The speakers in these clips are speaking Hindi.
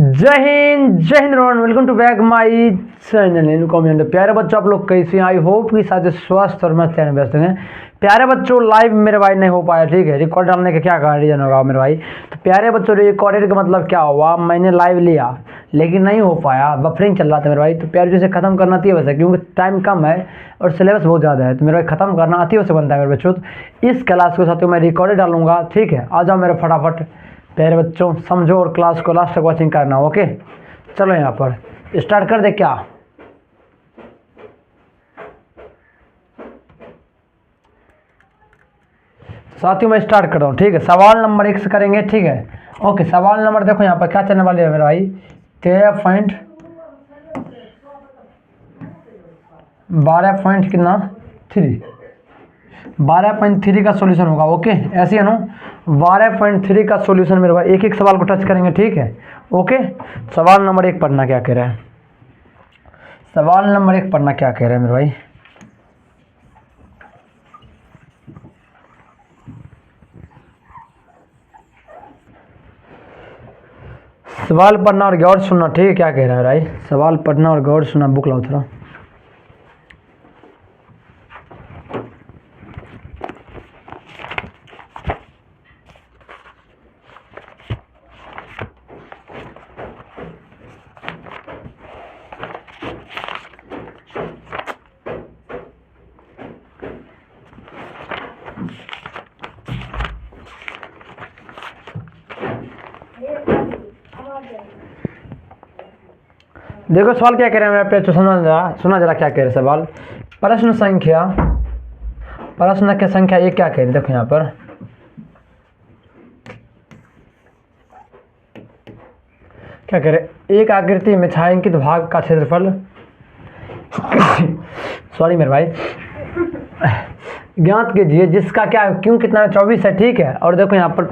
जय Hind welcome to back my channel. प्यारे बच्चों, आप लोग कैसे हैं? आई होप कि साथ स्वस्थ और मस्त रहने व्यस्त हैं। प्यारे बच्चों, लाइव मेरे भाई नहीं हो पाया, ठीक है। रिकॉर्ड डालने का क्या रीजन होगा मेरे भाई? तो प्यारे बच्चों, रिकॉर्डेड का मतलब क्या हुआ, मैंने लाइव लिया लेकिन नहीं हो पाया, बफरिंग चल रहा था मेरे भाई। तो प्यारे जैसे खत्म करना चाहिए वैसे, क्योंकि टाइम कम है और सिलेबस बहुत ज़्यादा है, तो मेरे भाई खत्म करना आती वैसे बनता है मेरे बच्चों। तो इस क्लास के साथ मैं रिकॉर्डेड डालूंगा, ठीक है। आ जाओ मेरे फटाफट प्यारे बच्चों, समझो और क्लास को लास्ट तक वॉचिंग करना, ओके। चलो यहाँ पर स्टार्ट कर दे क्या? साथियों मैं स्टार्ट कर रहा हूँ, ठीक है। सवाल नंबर 1 से करेंगे, ठीक है। ओके, सवाल नंबर देखो यहाँ पर क्या चलने वाले है मेरे भाई। 12.3 कितना 3 12.3 का सॉल्यूशन होगा, ओके। ऐसे है ना, 12.3 का सॉल्यूशन मेरे भाई। एक एक सवाल को टच करेंगे, ठीक है, ओके। सवाल नंबर 1 पढ़ना क्या कह रहा है, सवाल नंबर 1 पढ़ना क्या कह रहा है मेरे भाई। सवाल पढ़ना और गौर सुनना, ठीक है। क्या कह रहा है भाई? सवाल पढ़ना और गौर सुनना। बुक लाओ थोड़ा। देखो सवाल क्या कह रहे हैं मेरे पे, तो सुना जरा क्या कह रहे हैं सवाल। प्रश्न संख्या एक क्या कह रहे हैं, देखो यहाँ पर क्या कह रहे हैं। एक आकृति में छायांकित भाग का क्षेत्रफल सॉरी मेरे भाई, ज्ञात कीजिए जिसका क्या क्यों कितना 24 है, ठीक है। और देखो यहाँ पर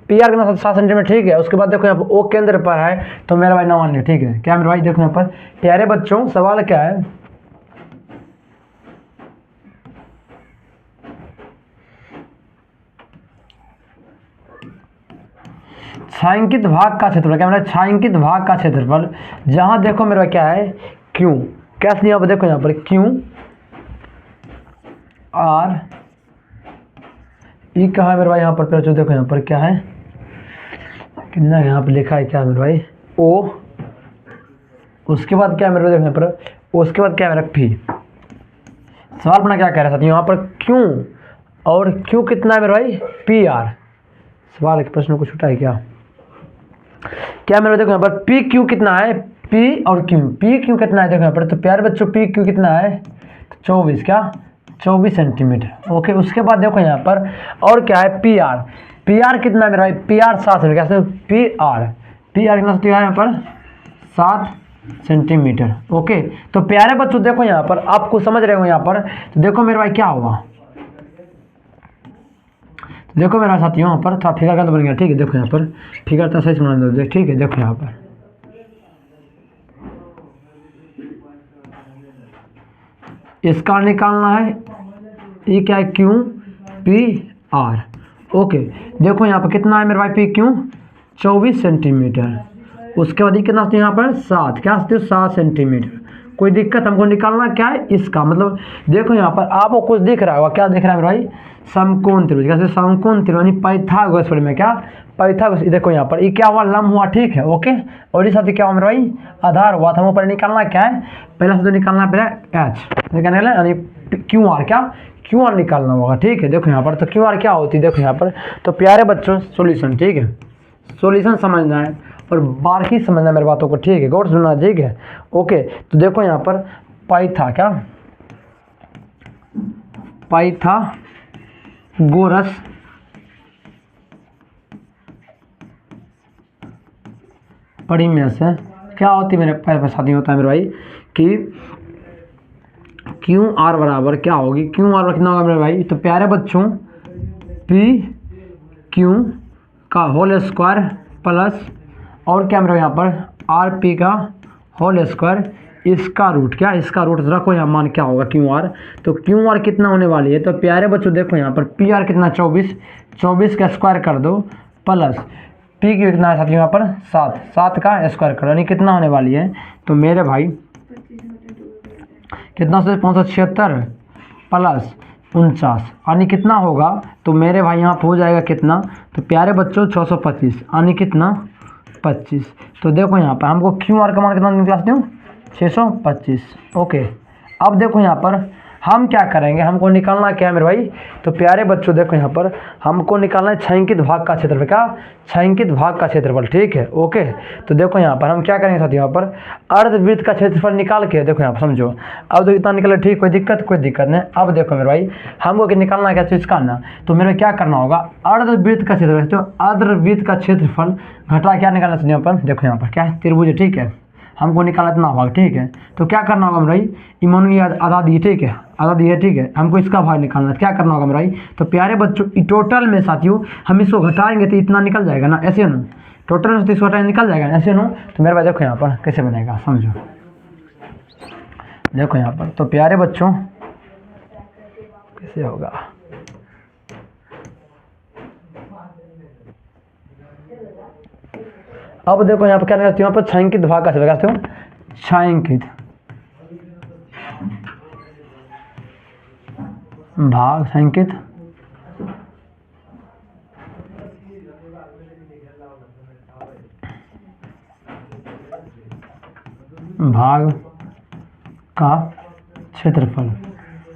पी आर कितना 7 सेंटीमीटर, ठीक है। उसके बाद देखो यहाँ पर ओ केंद्र पर है, तो मेरा भाई 9 ठीक है। क्या मेरे भाई? देखो यहाँ पर प्यारे बच्चों, सवाल क्या है, छायांकित भाग का क्षेत्रफल। क्या मेरा? छायांकित भाग का क्षेत्रफल, जहां देखो मेरा क्या है, क्यों। क्या यहाँ पर देखो यहाँ पर क्यों आर ई कहा है मेरे भाई। यहाँ पर देखो यहाँ पर क्या है, कितना यहाँ पर लिखा है, क्या मेरे भाई, ओ। उसके बाद क्या मेरे देखो यहाँ पर, उसके बाद क्या मेरा पी। सवाल अपना क्या कह रहा था यहाँ पर, क्यों और क्यों कितना है मेरे भाई, पी आर। सवाल के प्रश्न को छूटा है क्या? क्या मेरे देखो यहाँ पर पी क्यू कितना है, पी और क्यू। पी क्यू कितना है देखो यहाँ पर, तो प्यारे बच्चों पी क्यू कितना है, 24 क्या 24 सेंटीमीटर, ओके। उसके बाद देखो यहाँ पर और क्या है, पी आर। पी आर कितना है मेरा भाई, P R 7 centimetre. P R कितना है यहाँ पर, 7 सेंटीमीटर, ओके। तो प्यारे बच्चों देखो यहाँ पर, आपको समझ रहे हो यहाँ पर, तो देखो मेरे भाई क्या होगा, देखो मेरा साथियों यहाँ पर थोड़ा फिगर का तो बन गया, ठीक है। देखो यहाँ पर फिगर तो सही बना दो, ठीक है। देखो यहाँ पर इसका निकालना है, ये क्या है, क्यू पी आर, ओके। देखो यहाँ पर कितना है मेरे भाई, पी क्यू 24 सेंटीमीटर। उसके बाद कितना यहाँ पर 7 क्या 7 सेंटीमीटर। कोई दिक्कत? हमको निकालना क्या है, इसका मतलब देखो यहाँ पर आपको कुछ दिख रहा होगा, क्या दिख रहा है मेरे भाई, समकोण त्रिभुज। कैसे? समकोण त्रिभुज यानी पाइथागोरस में क्या, पाइथागोरस। देखो यहाँ पर ये क्या हुआ, लंब हुआ, ठीक है, ओके। और इस साथ क्या हुआ मेरे भाई, आधार हुआ था। ऊपर निकालना क्या है, पहला से तो निकालना पड़ेगा एच, यानी क्यू आर, क्या क्यू आर निकालना होगा, ठीक है। देखो यहाँ पर तो क्यू आर क्या होती है, देखो यहाँ पर। तो प्यारे बच्चों सॉल्यूशन, ठीक है, सॉल्यूशन समझना है और बारीकी समझना है मेरी बातों को, ठीक है, गौर सुनना, ठीक है, ओके। तो देखो यहाँ पर पाइथागोरस परिमेय से क्या होती है मेरे साथी, होता है मेरे भाई कि क्यू आर बराबर क्या होगी, क्यू आर कितना होगा मेरे भाई, तो प्यारे बच्चों पी क्यू का होल स्क्वायर प्लस और क्या मेरे यहाँ पर आर पी का होल स्क्वायर, इसका रूट, क्या इसका रूट रखो यहाँ, मान क्या होगा क्यू आर। तो क्यू आर कितना होने वाली है, तो प्यारे बच्चों देखो यहाँ पर पी आर कितना 24 का स्क्वायर कर दो प्लस पी की कितना है साथियों यहाँ पर 7, 7 का स्क्वायर करो यानी कितना होने वाली है। तो मेरे भाई कितना से 576 प्लस 49 यानी कितना होगा। तो मेरे भाई यहाँ पर हो जाएगा कितना, तो प्यारे बच्चों 625 यानी कितना 25। तो देखो यहाँ पर हमको क्यू आर का मान कितना निकला सकते हो 625। ओके, अब देखो यहाँ पर हम क्या करेंगे, हमको निकालना क्या है मेरे भाई। तो प्यारे बच्चों देखो यहाँ पर हमको निकालना है छायांकित भाग का क्षेत्रफल। क्या, छायांकित भाग का क्षेत्रफल, ठीक है। ओके, तो देखो यहाँ पर हम क्या करेंगे साथियों, यहाँ पर अर्धवृत्त का क्षेत्रफल निकाल के देखो यहाँ पर समझो। अब तो इतना निकला, ठीक, कोई दिक्कत नहीं। अब देखो मेरे भाई हमको कि निकालना क्या चीज़ का ना, तो मेरे क्या करना होगा, अर्धवृत्त का क्षेत्रफल। तो अर्धवृत्त का क्षेत्रफल घटा क्या निकालना चाहिए यहाँ पर, देखो यहाँ पर क्या है त्रिभुज, ठीक है। हमको निकालना इतना भाग, ठीक है। तो क्या करना होगा मेरा भाई, इमानु ये आधा दी, ठीक है, आधा दी है, ठीक है। हमको इसका भाग निकालना है, क्या करना होगा मेरा भाई। तो प्यारे बच्चों टोटल में साथियों हम इसको घटाएंगे तो इतना निकल जाएगा ना, ऐसे ना, टोटल में तो इसको घटाएंगे निकल जाएगा ना, ऐसे ना। तो मेरे भाई देखो यहाँ पर कैसे बनेगा समझो, देखो यहाँ पर। तो प्यारे बच्चों कैसे होगा, अब देखो यहाँ पर क्या करते हो, यहाँ पर छायांकित भाग का करते हो, छायांकित भाग, छायांकित भाग का क्षेत्रफल।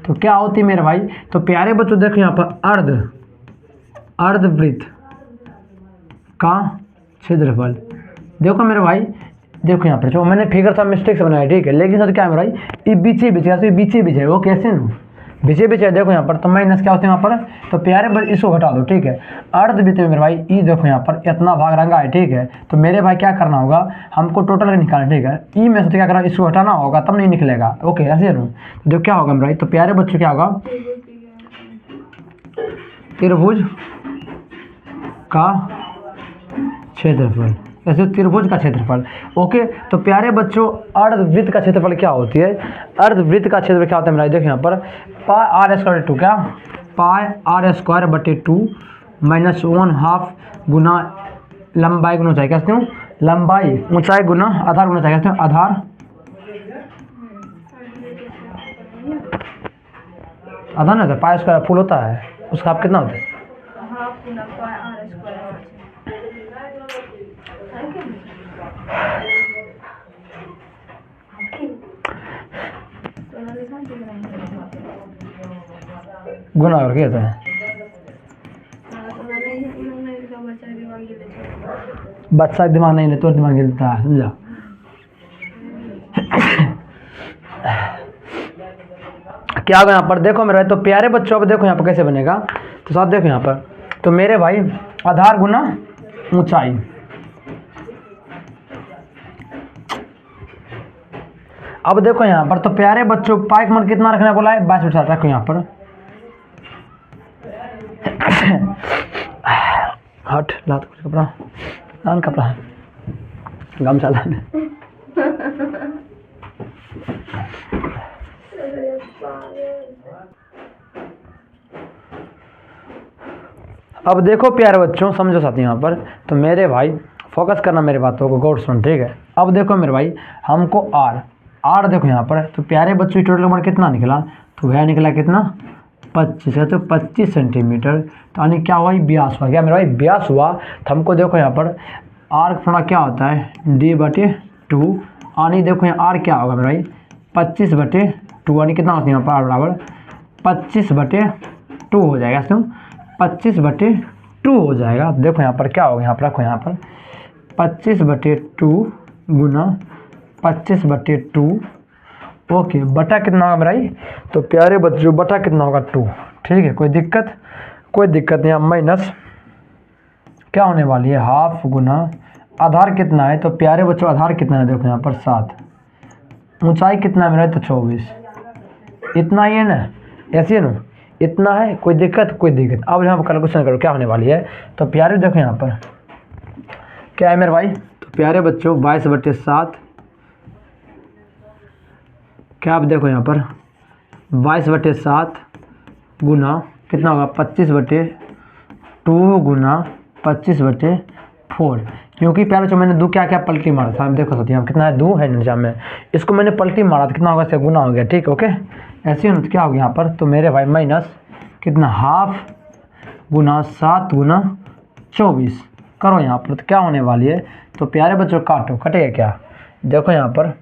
तो क्या होती है मेरे भाई। तो प्यारे बच्चों देखो यहाँ पर अर्धवृत्त का क्षेत्रफल। देखो मेरे भाई, देखो यहाँ पर जो मैंने फिगर था मिस्टेक से बनाया, ठीक है। लेकिन सर क्या है मेरा भाई, ये बीचे बीचे है, वो कैसे ना बीचे है। देखो यहाँ पर तो माइनस क्या होते हैं यहाँ पर, तो प्यारे भाई इसको घटा दो, ठीक है। अर्धवृत्त में मेरे भाई ई देखो यहाँ पर इतना भाग रंगा है, ठीक है। तो मेरे भाई क्या करना होगा, हमको टोटल निकालना, ठीक है। ई में से क्या करना, इसको हटाना होगा तब नहीं निकलेगा। ओके, ऐसे तो जो क्या होगा मेरे भाई, तो प्यारे बच्चों क्या होगा, त्रिभुज का क्षेत्रफल, ऐसे त्रिभुज का क्षेत्रफल। ओके, तो प्यारे बच्चों अर्धवृत्त का क्षेत्रफल क्या होती है, अर्धवृत्त का क्षेत्रफल क्या होता है मेरा, देखो यहाँ पर पाई आर स्क्वायर 2, क्या पाई आर स्क्वायर बटे 2 माइनस 1/2 गुना लंबाई गुना ऊंचाई, कहते हूँ लंबाई ऊंचाई गुना आधार गुना ऊंचाई, कहते हैं आधार आधार ना, पाई स्क्वायर फुल होता है, उसका आप कितना होता है, गुना करके होता है। बच्चा दिमाग नहीं लेता, दिमाग लेता है, समझा। क्या होगा यहाँ पर, देखो मेरे भाई। तो प्यारे बच्चों अब देखो यहाँ पर कैसे बनेगा, तो साथ देखो यहाँ पर। तो मेरे भाई आधार गुना ऊंचाई, अब देखो यहाँ पर। तो प्यारे बच्चों पाई का मान कितना रखना बोला है, 22/7 रखो यहाँ पर। हट लात कपड़ा लान कपड़ा गमछा लान। अब देखो प्यारे बच्चों समझो साथी यहाँ पर। तो मेरे भाई फोकस करना मेरी बातों को, गौर सुन, ठीक है। अब देखो मेरे भाई हमको आर देखो यहाँ पर। तो प्यारे बच्चों टोटल नंबर कितना निकला, तो वह निकला कितना 25 है, तो 25 सेंटीमीटर। तो यानी क्या हुआ, व्यास हुआ, क्या मेरा भाई व्यास हुआ। तो हमको देखो यहाँ पर आर थोड़ा क्या होता है d/2, यानी देखो यहाँ आर क्या होगा मेरा भाई 25/2, यानी कितना होता है यहाँ पर आर बराबर 25/2 हो जाएगा, क्यों 25/2 हो जाएगा। देखो यहाँ पर क्या होगा, यहाँ पर रखो यहाँ पर 25/2 गुना 25/2, ओके, बटा कितना होगा मेरा भाई। तो प्यारे बच्चों बटा कितना होगा 2, ठीक है। कोई दिक्कत नहीं। माइनस क्या होने वाली है, हाफ गुना आधार कितना है। तो प्यारे बच्चों आधार कितना है, देखो यहाँ पर 7, ऊंचाई कितना है मेरा, तो 24, इतना ही है ना, ऐसे ना, इतना है। कोई दिक्कत। अब यहाँ पर कैलकुलेशन करो क्या होने वाली है। तो प्यारे देखो यहाँ पर क्या है मेरे भाई। तो प्यारे बच्चों 22/7, क्या आप देखो यहाँ पर 22/7 गुना कितना होगा 25/2 गुना 25/2, 4, क्योंकि प्यारे बच्चों मैंने दो क्या क्या पलटी मारा था, हम देखो सकते हैं कितना है, 2 है निजाम में, इसको मैंने पलटी मारा तो कितना होगा, इससे गुना हो गया, ठीक, ओके। ऐसे ही क्या हो गया यहाँ पर, तो मेरे भाई माइनस कितना, हाफ गुना 7 गुना 24 करो यहाँ पर, तो क्या होने वाली है, तो प्यारे बच्चों काटो, कटेगा क्या, देखो यहाँ पर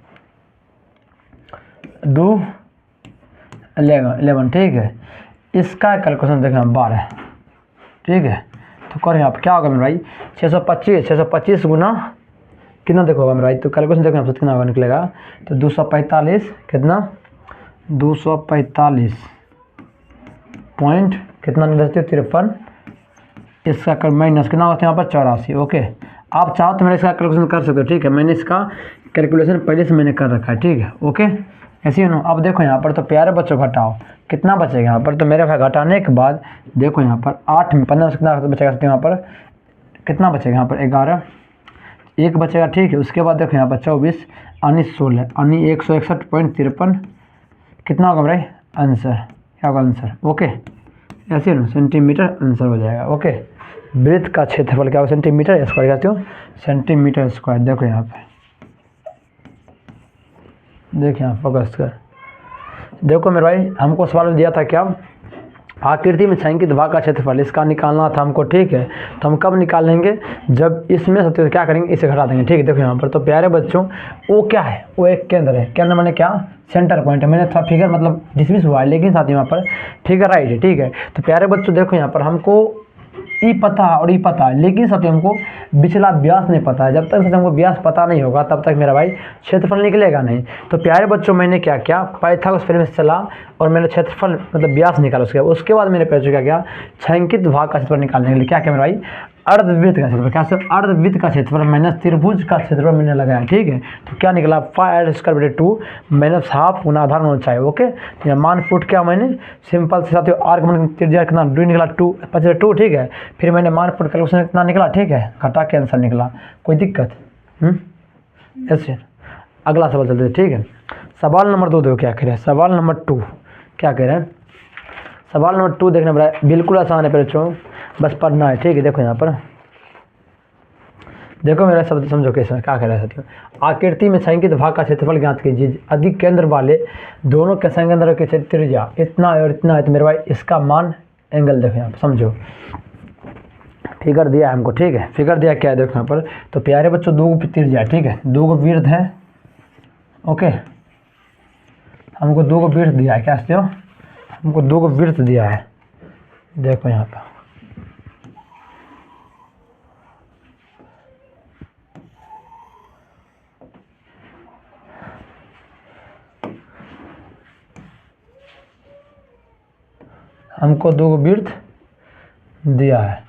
2 11, ठीक है। इसका कैलकुलेशन देखना 12, ठीक है। तो करो यहाँ पर क्या होगा मेरे भाई, 625 गुना कितना देखो होगा मेरे भाई, तो कैलकुलेशन देखो यहाँ पर कितना होगा निकलेगा, तो 245 कितना, 245 पॉइंट कितना निकलते 53, इसका कर माइनस कितना होता है यहाँ पर 84, ओके। आप चाहो तो मेरा इसका कैलकुलेशन कर सकते हो, ठीक है, मैंने इसका कैलकुलेशन पहले से मैंने कर रखा है, ठीक है, ओके। ऐसे ही ना, अब देखो यहाँ पर, तो प्यारे बच्चों घटाओ कितना बचेगा यहाँ पर, तो मेरे भाई घटाने के बाद देखो यहाँ पर 8 में 15 से कितना बचेगा, यहाँ पर कितना बचेगा, यहाँ पर 11 1 बचेगा, ठीक है। उसके बाद देखो यहाँ पर 24 यानी 16 यानी 161.53 कितना होगा भाई आंसर, क्या होगा आंसर, ओके। ऐसे ना सेंटीमीटर आंसर हो जाएगा, ओके। वृत्त का क्षेत्रफल क्या होगा, सेंटीमीटर स्क्वायर, कहते हो सेंटीमीटर स्क्वायर, देखो यहाँ पे, देखिए यहाँ फोकस कर, देखो मेरे भाई हमको सवाल में दिया था क्या, आकृति में छायांकित भाग का क्षेत्रफल इसका निकालना था हमको, ठीक है। तो हम कब निकालेंगे, जब इसमें से क्या करेंगे, इसे घटा देंगे, ठीक है। देखो यहाँ पर, तो प्यारे बच्चों वो क्या है, वो एक केंद्र है, केंद्र मैंने क्या, सेंटर पॉइंट है, मैंने थोड़ा फिगर मतलब डिसमिस हुआ है, लेकिन साथ ही यहाँ पर फिगर राइट है, ठीक है। तो प्यारे बच्चों देखो यहाँ पर हमको ई पता है और ई पता है, लेकिन साथ ही हमको बिचला व्यास नहीं पता है, जब तक हमको व्यास पता नहीं होगा तब तक मेरा भाई क्षेत्रफल निकलेगा नहीं। तो प्यारे बच्चों मैंने क्या किया, पाइथागोरस थ्योरम से चला और मैंने क्षेत्रफल मतलब व्यास निकाला, उसके बाद मैंने क्या किया, छायांकित भाग का क्षेत्रफल निकालने के लिए क्या किया मेरे भाई, अर्धवृत्त का क्षेत्रफल, क्या सिर्फ अर्धवृत्त का क्षेत्रफल माइनस त्रिभुज का क्षेत्रफल मैंने लगाया, ठीक है। तो क्या निकला 5r² माइनस हाफ गुना आधार गुना ऊंचाई, ओके। तो यहाँ मान पुट किया मैंने सिंपल से, साथियों आर्क मान त्रिज्या कितना 2 निकला 2, ठीक है। फिर मैंने मान पुट कैलकुलेशन कितना निकला, ठीक है, घटा के आंसर निकला, कोई दिक्कत, ऐसे। अगला सवाल चलते हैं, ठीक है। सवाल नंबर 2 देखो क्या कह रहे हैं, सवाल नंबर 2 क्या कह रहे हैं, सवाल नंबर 2 देखने बड़ा बिल्कुल आसान है बच्चों, बस पढ़ना है, ठीक है। देखो यहाँ पर देखो मेरा शब्द समझो कैसे क्या कह रहा है साथियों, आकृति में छायांकित भाग का क्षेत्रफल ज्ञात कीजिए, अधिक केंद्र वाले दोनों के संकेंद्र के त्रिज्या इतना और इतना है, तो मेरे भाई इसका मान एंगल देखो यहाँ पर समझो, फिगर दिया है हमको, ठीक है। फिगर दिया क्या है देखो यहाँ पर, तो प्यारे बच्चों 2 त्रिज्या, ठीक है, 2 वृत्त है, ओके। हमको 2 वृत्त दिया है, क्या समझो, हमको 2 वृत्त दिया है, देखो यहाँ पर हमको 2 वृत्त दिया है,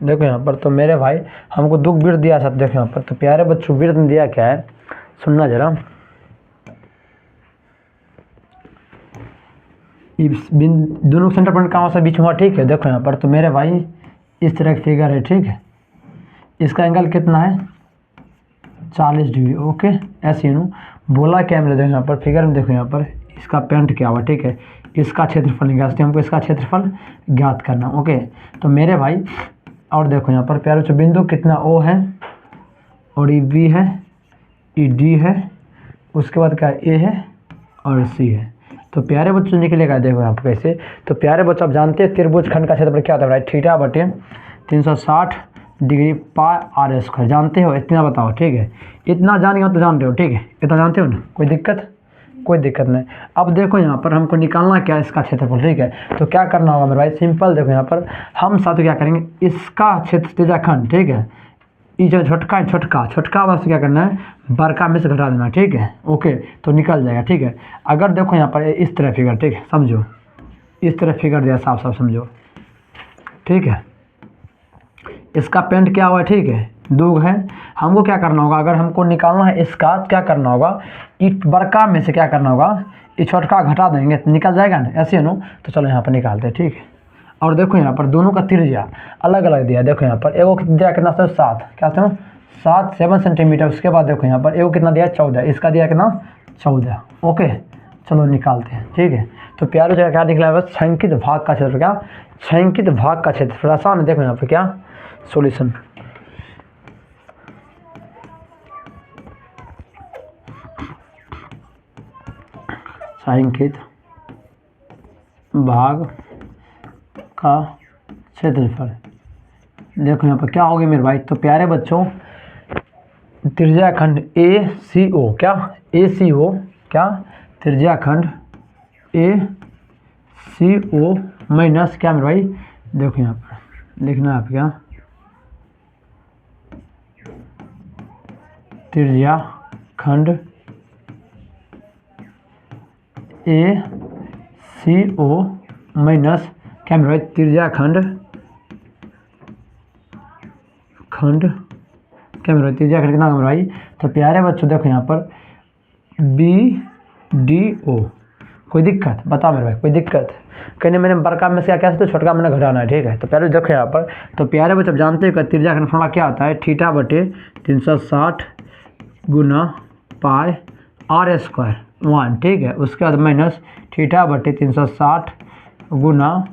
देखो यहाँ पर, तो मेरे भाई हमको 2 वृत्त दिया साथ, देखो यहाँ पर, तो प्यारे बच्चों वृत्त में दिया क्या है, सुनना जरा, दोनों सेंटर पॉइंट कहाँ से बीच हुआ, ठीक है। देखो यहाँ पर, तो मेरे भाई इस तरह की फिगर है, ठीक है, इसका एंगल कितना है 40 डिग्री, ओके। ऐसे ही बोला कैमरे देखो यहाँ पर, फिगर में देखो यहाँ पर इसका पेंट क्या हुआ, ठीक है, इसका क्षेत्रफल निकालते हमको, इसका क्षेत्रफल ज्ञात करना, ओके। तो मेरे भाई और देखो यहाँ पर प्यारे बच्चों बिंदु कितना ओ है और ये बी है, ये डी है, उसके बाद क्या ए है और सी है। तो प्यारे बच्चों निकलेगा देखो यहाँ पर कैसे, तो प्यारे बच्चों आप जानते हैं त्रिभुज खंड का क्षेत्रफल क्या होता है, थीटा बटे 360 डिग्री पाई आर स्क्वायर, जानते हो, इतना बताओ, ठीक है। इतना जान गया तो जानते हो, ठीक है, इतना जानते हो ना, कोई दिक्कत नहीं। अब देखो यहाँ पर हमको निकालना क्या है, इसका क्षेत्रफल, ठीक है। तो क्या करना होगा मेरे भाई, सिंपल देखो यहाँ पर हम साथ क्या करेंगे, इसका क्षेत्र त्रिज्याखंड, ठीक है, ये जो छोटका बस क्या करना है, बड़का में से घटा देना, ठीक है, ओके। तो निकल जाएगा, ठीक है। अगर देखो यहाँ पर इस तरह फिगर, ठीक है, समझो, इस तरह फिगर दिया, साफ समझो, ठीक है। इसका पेंट क्या हुआ है, ठीक है, 2 है। हमको क्या करना होगा, अगर हमको निकालना है इसका, क्या करना होगा, इस बड़का में से क्या करना होगा, ये छोटका घटा देंगे, निकल जाएगा ना, ऐसे नो। तो चलो यहाँ पर निकालते हैं, ठीक है। और देखो यहाँ पर दोनों का त्रिज्या अलग अलग दिया, देखो यहाँ पर एगो दिया कितना 7, क्या 7 सेंटीमीटर। उसके बाद देखो यहाँ पर एगो कितना दिया 14, इसका दिया कितना 14, ओके। चलो निकालते हैं, ठीक है। तो प्यारे बच्चों क्या निकला है बस छायांकित भाग का क्षेत्र, क्या छायांकित भाग का क्षेत्र। आसान है, देखो यहाँ पे क्या सॉल्यूशन, छायांकित भाग का क्षेत्रफल। देखो यहाँ पर क्या होगी मेरे भाई, तो प्यारे बच्चों त्रिज्याखंड ACO, क्या ACO, क्या त्रिज्याखंड ACO माइनस क्या मेरे भाई, देखो यहाँ पर लिखना है आप क्या त्रिज्याखंड ACO माइनस क्या मेरे भाई त्रिज्याखंड क्या मेरे भाई त्रिज्याखंड कितना मेरे भाई, तो प्यारे बच्चों देखो यहाँ पर BDO। कोई दिक्कत बता मेरे भाई, कोई दिक्कत कहने मैंने बड़का में से क्या तो छोटका मैंने घटाना है, ठीक है। तो पहले देखो यहाँ पर, तो प्यारे बच्चों जानते हैं कि त्रिज्याखंड फॉर्मूला क्या होता है, थीटा बटे 360 गुना पाई R स्क्वायर 1, ठीक है। उसके बाद माइनस थीटा बटे 360 गुना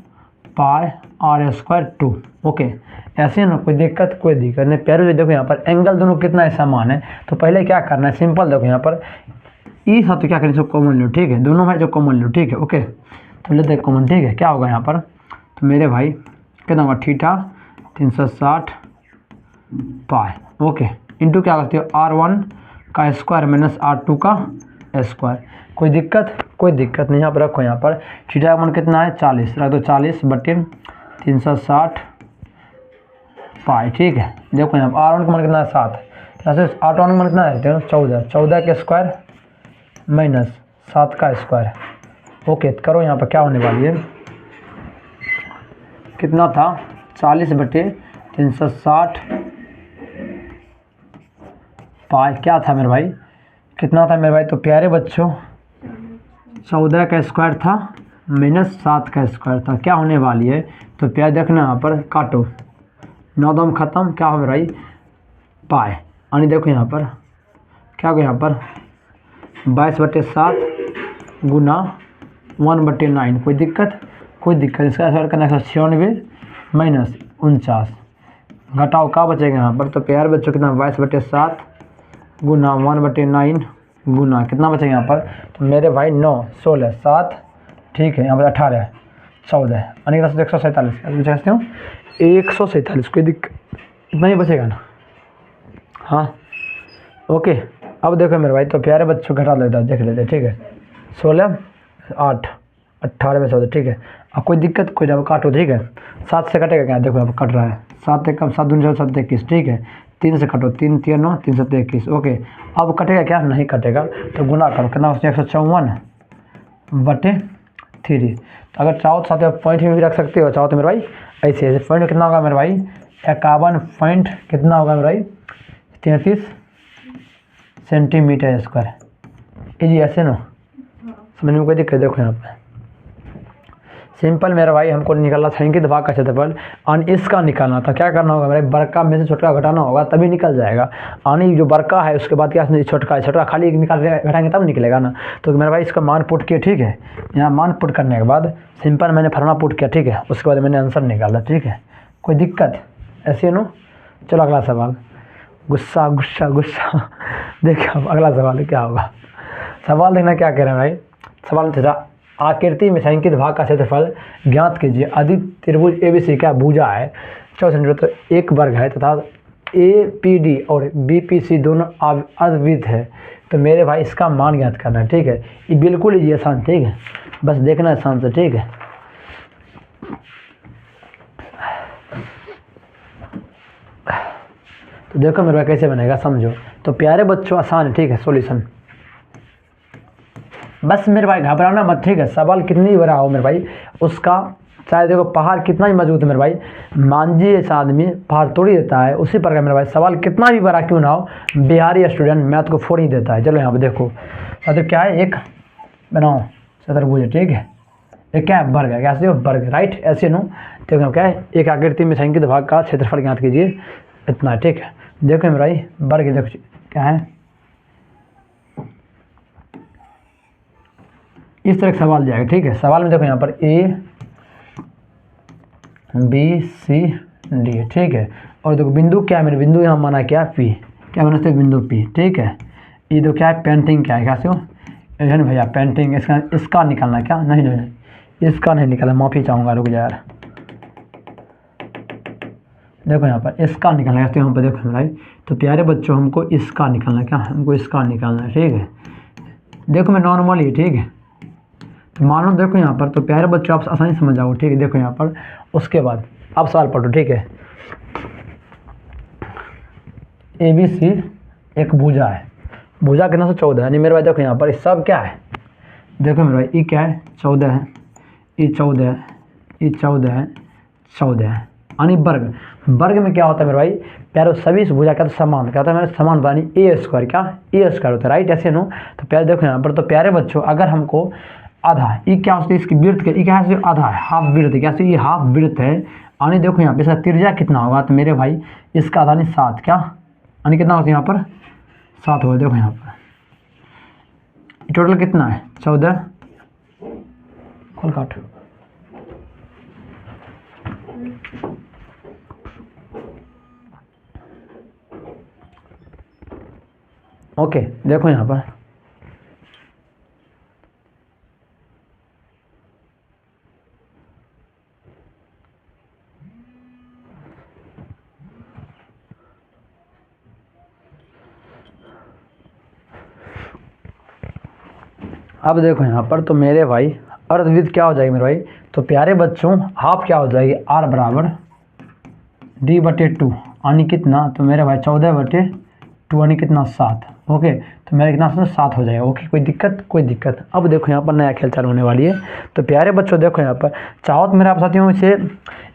पाई R स्क्वायर 2, ओके। ऐसे ना कोई दिक्कत नहीं। प्यारे देखो यहाँ पर एंगल दोनों कितना है समान है, तो पहले क्या करना है सिंपल, देखो यहाँ पर ई साथ तो क्या करें, सब कॉमन लो, ठीक है। दोनों भाई जो कॉमन लो, ठीक है, ओके। तो लेते हैं कॉमन, ठीक है। क्या होगा यहाँ पर, तो मेरे भाई कितना होगा थीटा 360 पाई, ओके, इंटू क्या करते हो R1 का स्क्वायर माइनस R2 का स्क्वायर। कोई दिक्कत नहीं। यहाँ पर रखो, यहाँ पर थीटा का मान कितना है 40, रख दो 40 बटे 360 पाई, ठीक है। देखो यहाँ पर R1 का मान कितना है 7, ऐसे R1 का मान कितना है 14 के स्क्वायर माइनस 7 का स्क्वायर, ओके। करो यहाँ पर क्या होने वाली है, कितना था 40 बटे 360 पाई, क्या था मेरे भाई, कितना था मेरे भाई, तो प्यारे बच्चों 14 का स्क्वायर था माइनस 7 का स्क्वायर था। क्या होने वाली है, तो प्यारे देखना यहाँ पर काटो, 9 दम खत्म, क्या हो मेरे भाई पाई, यानी देखो यहाँ पर क्या होगा, यहाँ पर 22 बटे 7 गुना 1 बटे 9। कोई दिक्कत इसका आंसर करना 196 माइनस 49, घटाओ क्या बचेगा यहाँ पर, तो प्यारे बच्चों कितना 22 बटे 7 गुना 1 बटे 9 गुना कितना बचेगा यहाँ पर, तो मेरे भाई 9 16 7, ठीक है। यहाँ पर 18 14 यानी 147 हूँ 147, कोई दिक्कत इतना ही बचेगा ना, हाँ, ओके। अब देखो मेरे भाई, तो प्यारे बच्चों घटा लेता देख लेते, ठीक है। 16 8 18 में 14, ठीक है। अब कोई दिक्कत कोई ना काटो, ठीक है। 7 से कटेगा क्या, देखो अब कट रहा है 7 एक कम 7 दूनी 7 21, ठीक है। 3 से कटो 3 3 9 3 7 21, ओके। अब कटेगा क्या, नहीं कटेगा, तो गुना करो कितना 154 बटे 3। तो अगर चाहो तो साथ पॉइंट में भी रख सकते हो, चाहो तो मेरे भाई ऐसे पॉइंट कितना होगा मेरे भाई 51 पॉइंट कितना होगा मेरे भाई 33 सेंटीमीटर स्क्वायर। जी ऐसे ना समझ में कोई दिक्कत, देखो यहाँ पे सिंपल मेरा भाई हमको निकालना छायांकित भाग का क्षेत्रफल और इसका निकालना था। क्या करना होगा मेरे बड़का में से छोटका घटाना होगा तभी निकल जाएगा। आनी जो बड़का है उसके बाद क्या छोटका है, छोटका खाली निकाल घटाएंगे तब निकलेगा ना। तो मेरे भाई इसका मान पुट किया, ठीक है। यहाँ मान पुट करने के बाद सिंपल मैंने फॉर्मूला पुट किया, ठीक है। उसके बाद मैंने आंसर निकाला, ठीक है। कोई दिक्कत ऐसे नो। चलो अगला सवाल, गुस्सा गुस्सा गुस्सा देखिए अब अगला सवाल क्या होगा। सवाल देखना क्या कह रहे हैं भाई, सवाल था आकृति में छायांकित भाग का क्षेत्रफल ज्ञात कीजिए। आदित्य त्रिभुज ABC क्या भुजा है 14 सेंटीमीटर, तो एक वर्ग है तथा APD और BPC दोनों अर्धवृत्त है। तो मेरे भाई इसका मान ज्ञात करना है, ठीक है। ये बिल्कुल ही आसान, ठीक है, बस देखना आसान से, ठीक है। तो देखो मेरे भाई कैसे बनेगा समझो। तो प्यारे बच्चों आसान है, ठीक है। सॉल्यूशन बस मेरे भाई घबराना मत, ठीक है। सवाल कितनी बड़ा हो मेरे भाई उसका, चाहे देखो पहाड़ कितना ही मजबूत है मेरे भाई, मांझी ऐसा आदमी पहाड़ तोड़ ही देता है, उसी प्रकार मेरे भाई सवाल कितना भी बड़ा क्यों ना हो, बिहारी स्टूडेंट मैथ को फोड़ ही देता है। चलो यहाँ पे देखो तो क्या है, एक बनाओ चतुर्भुज, ठीक है। एक क्या है वर्ग है, कैसे हो वर्ग, राइट। ऐसे नो देखो क्या है, एक आकृति में छायांकित भाग का क्षेत्रफल ज्ञात कीजिए, इतना, ठीक है। देखो मेरे भाई वर्ग देखो क्या है, इस तरह का सवाल जाएगा, ठीक है। सवाल में देखो यहाँ पर ABCD, ठीक है। और देखो बिंदु क्या है मेरे, बिंदु यहाँ माना क्या P, क्या बना सकते बिंदु P, ठीक है। ये तो क्या है पेंटिंग, क्या है कैसे हो नहीं भैया पेंटिंग, इसका निकालना क्या, नहीं इसका नहीं निकालना, माफ़ी चाहूँगा, रुक जा यार। देखो यहाँ पर इसका निकालना है, तो यहाँ पर देखो भाई, तो प्यारे बच्चों हमको इसका निकालना, क्या हमको इसका निकालना है, ठीक है। देखो मैं नॉर्मल ही, ठीक है। तो मान लो देखो यहाँ पर, तो प्यारे बच्चों आप आसानी समझ जाओ, ठीक है। देखो यहाँ पर उसके बाद आप सवाल पढ़ो, ठीक है। ABC एक भुजा है, भुजा कितना से 14 है, यानी मेरे भाई देखो यहाँ पर सब क्या है, देखो मेरे भाई ये क्या है 14 है, ये 14 है, ये 14 है, 14 है, यानी वर्ग। वर्ग में क्या होता है मेरे भाई प्यारे, सभी भुजा क्या, तो समान क्या होता है मेरे, समान यानी A² क्या A² होता है, राइट, ऐसे नो। तो प्यारे देखो यहाँ पर, तो प्यारे बच्चों अगर हमको आधा, ये क्या होता है इसकी वृत्त के, ये क्या है आधा है, हाफ वृत्त, क्या ये हाफ वृत्त है, यानी देखो यहाँ पे इसका त्रिज्या कितना होगा, तो मेरे भाई इसका आधा नहीं 7, क्या यानी कितना होता है यहाँ पर 7 होगा। देखो यहाँ पर टोटल कितना है 14, खोल काट, ओके। देखो यहाँ पर अब देखो यहाँ पर, तो मेरे भाई अर्धवृत्त क्या हो जाएगी मेरे भाई, तो प्यारे बच्चों हाफ क्या हो जाएगी, R बराबर D/2, यानी कितना, तो मेरे भाई 14/2 यानी कितना 7, ओके। तो मेरा कितना 7 हो जाएगा, ओके। कोई दिक्कत, कोई दिक्कत। अब देखो यहाँ पर नया खेल चालू होने वाली है, तो प्यारे बच्चों देखो यहाँ पर चाहो तो मेरे आप साथियों इसे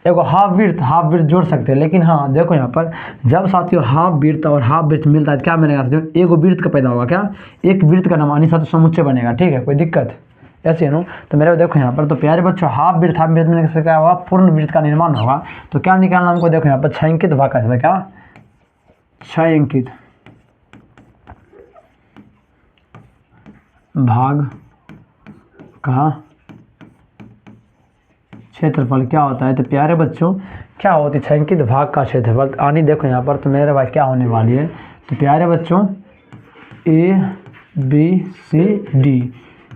एक हाफ वृत्त जोड़ सकते हैं, लेकिन हाँ देखो यहाँ पर जब साथियों हाफ वृत्त और हाफ वृत्त मिलता है क्या बनेगा साथियों, एक वृत्त का पैदा होगा, क्या एक वृत्त का नाम यानी साथ समुच्चय बनेगा, ठीक है। कोई दिक्कत ऐसे है नो। तो मेरे देखो यहाँ पर, तो प्यारे बच्चों हाफ वृत्त मिलने से क्या होगा, पूर्ण वृत्त का निर्माण होगा। तो क्या निकालना हमको, देखो यहाँ पर छायांकित भाग का है, क्या छायांकित भाग का क्षेत्रफल क्या होता है, तो प्यारे बच्चों क्या होती है छायांकित भाग का क्षेत्रफल, यानी देखो यहाँ पर, तो मेरे भाई क्या होने वाली है, तो प्यारे बच्चों ABCD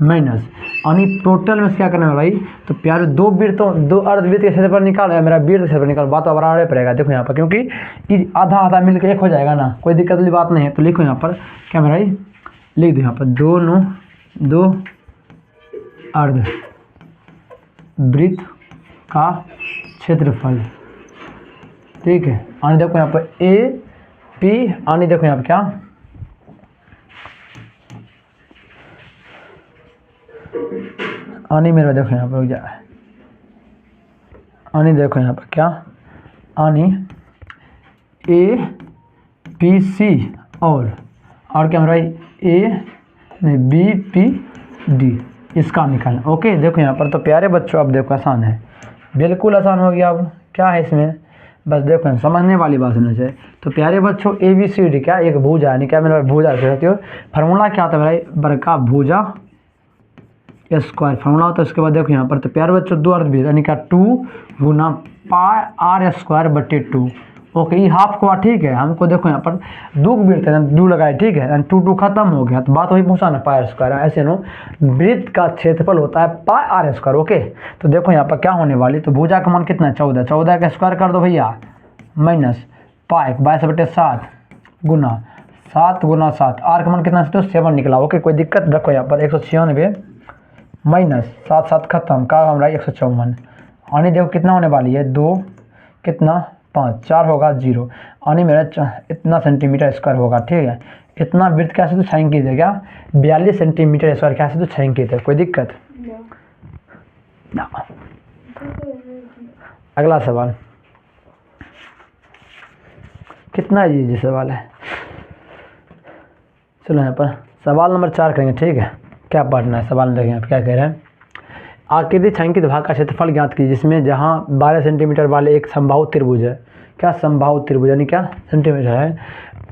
माइनस, यानी टोटल में क्या करना है भाई, तो प्यारे दो अर्धवृत्त के क्षेत्रफल निकाल, मेरा वृत्त क्षेत्रफल निकाल, बात तो बराबर पड़ेगा। देखो यहाँ पर क्योंकि आधा आधा मिलकर एक हो जाएगा ना, कोई दिक्कत वाली बात नहीं है। तो लिखो यहाँ पर क्या मेरा भाई, लिख दो यहाँ पर दो अर्धवृत्त का क्षेत्रफल, ठीक है। यानी देखो यहाँ पर AP, यानी देखो यहाँ पर क्या यानी मेरा देखो यहाँ पर क्या है, यानी देखो यहाँ पर क्या यानी ABC और क्या मेरा भाई BPD इसका निकालना, ओके। देखो यहाँ पर, तो प्यारे बच्चों अब देखो आसान है, बिल्कुल आसान हो गया। अब क्या है इसमें, बस देखो समझने वाली बात होनी चाहिए। तो प्यारे बच्चों ABCD क्या एक भुजा, यानी क्या मेरा भुजा कहते हो, फार्मूला क्या होता है मेरा वर्ग का भुजा स्क्वायर फार्मूला होता है। उसके बाद देखो यहाँ पर, तो प्यारे बच्चों दो अर्धवृत्त यानी क्या 2 गुना πr²/2, ओके। ये हाफ को, ठीक है। हमको देखो यहाँ पर दो वृत्त है, 2 लगाए, ठीक है, 2 खत्म हो गया, तो बात वही पूछा ना πr², ऐसे नो वृत्त का क्षेत्रफल होता है πr², ओके। तो देखो यहाँ पर क्या होने वाली, तो भुजा का मान कितना है 14, 14 का स्क्वायर कर दो भैया, माइनस पाई 22/7 गुना 7 गुना 7, आर का मान कितना है 7 निकला, ओके। कोई दिक्कत, रखो यहाँ पर 196 माइनस 7 7 खत्म का हमारा 154, यानी देखो कितना होने वाली है 2 कितना 5 4 होगा 0, यानी मेरा इतना सेंटीमीटर स्क्वायर होगा, ठीक है। इतना वृत्त कैसे तो छायांकित है, क्या 42 सेंटीमीटर स्क्वायर कैसे तो छायांकित है, कोई दिक्कत ना। अगला सवाल कितना इजी सवाल है, चलो यहाँ पर सवाल नंबर 4 करेंगे, ठीक है। क्या पढ़ना है सवाल में, देखें आप क्या कह रहे हैं, आकृति छायांकित भाग का क्षेत्रफल ज्ञात कीजिए जिसमें जहाँ 12 सेंटीमीटर वाले एक समबाहु त्रिभुज है, क्या समबाहु त्रिभुज यानी क्या सेंटीमीटर है,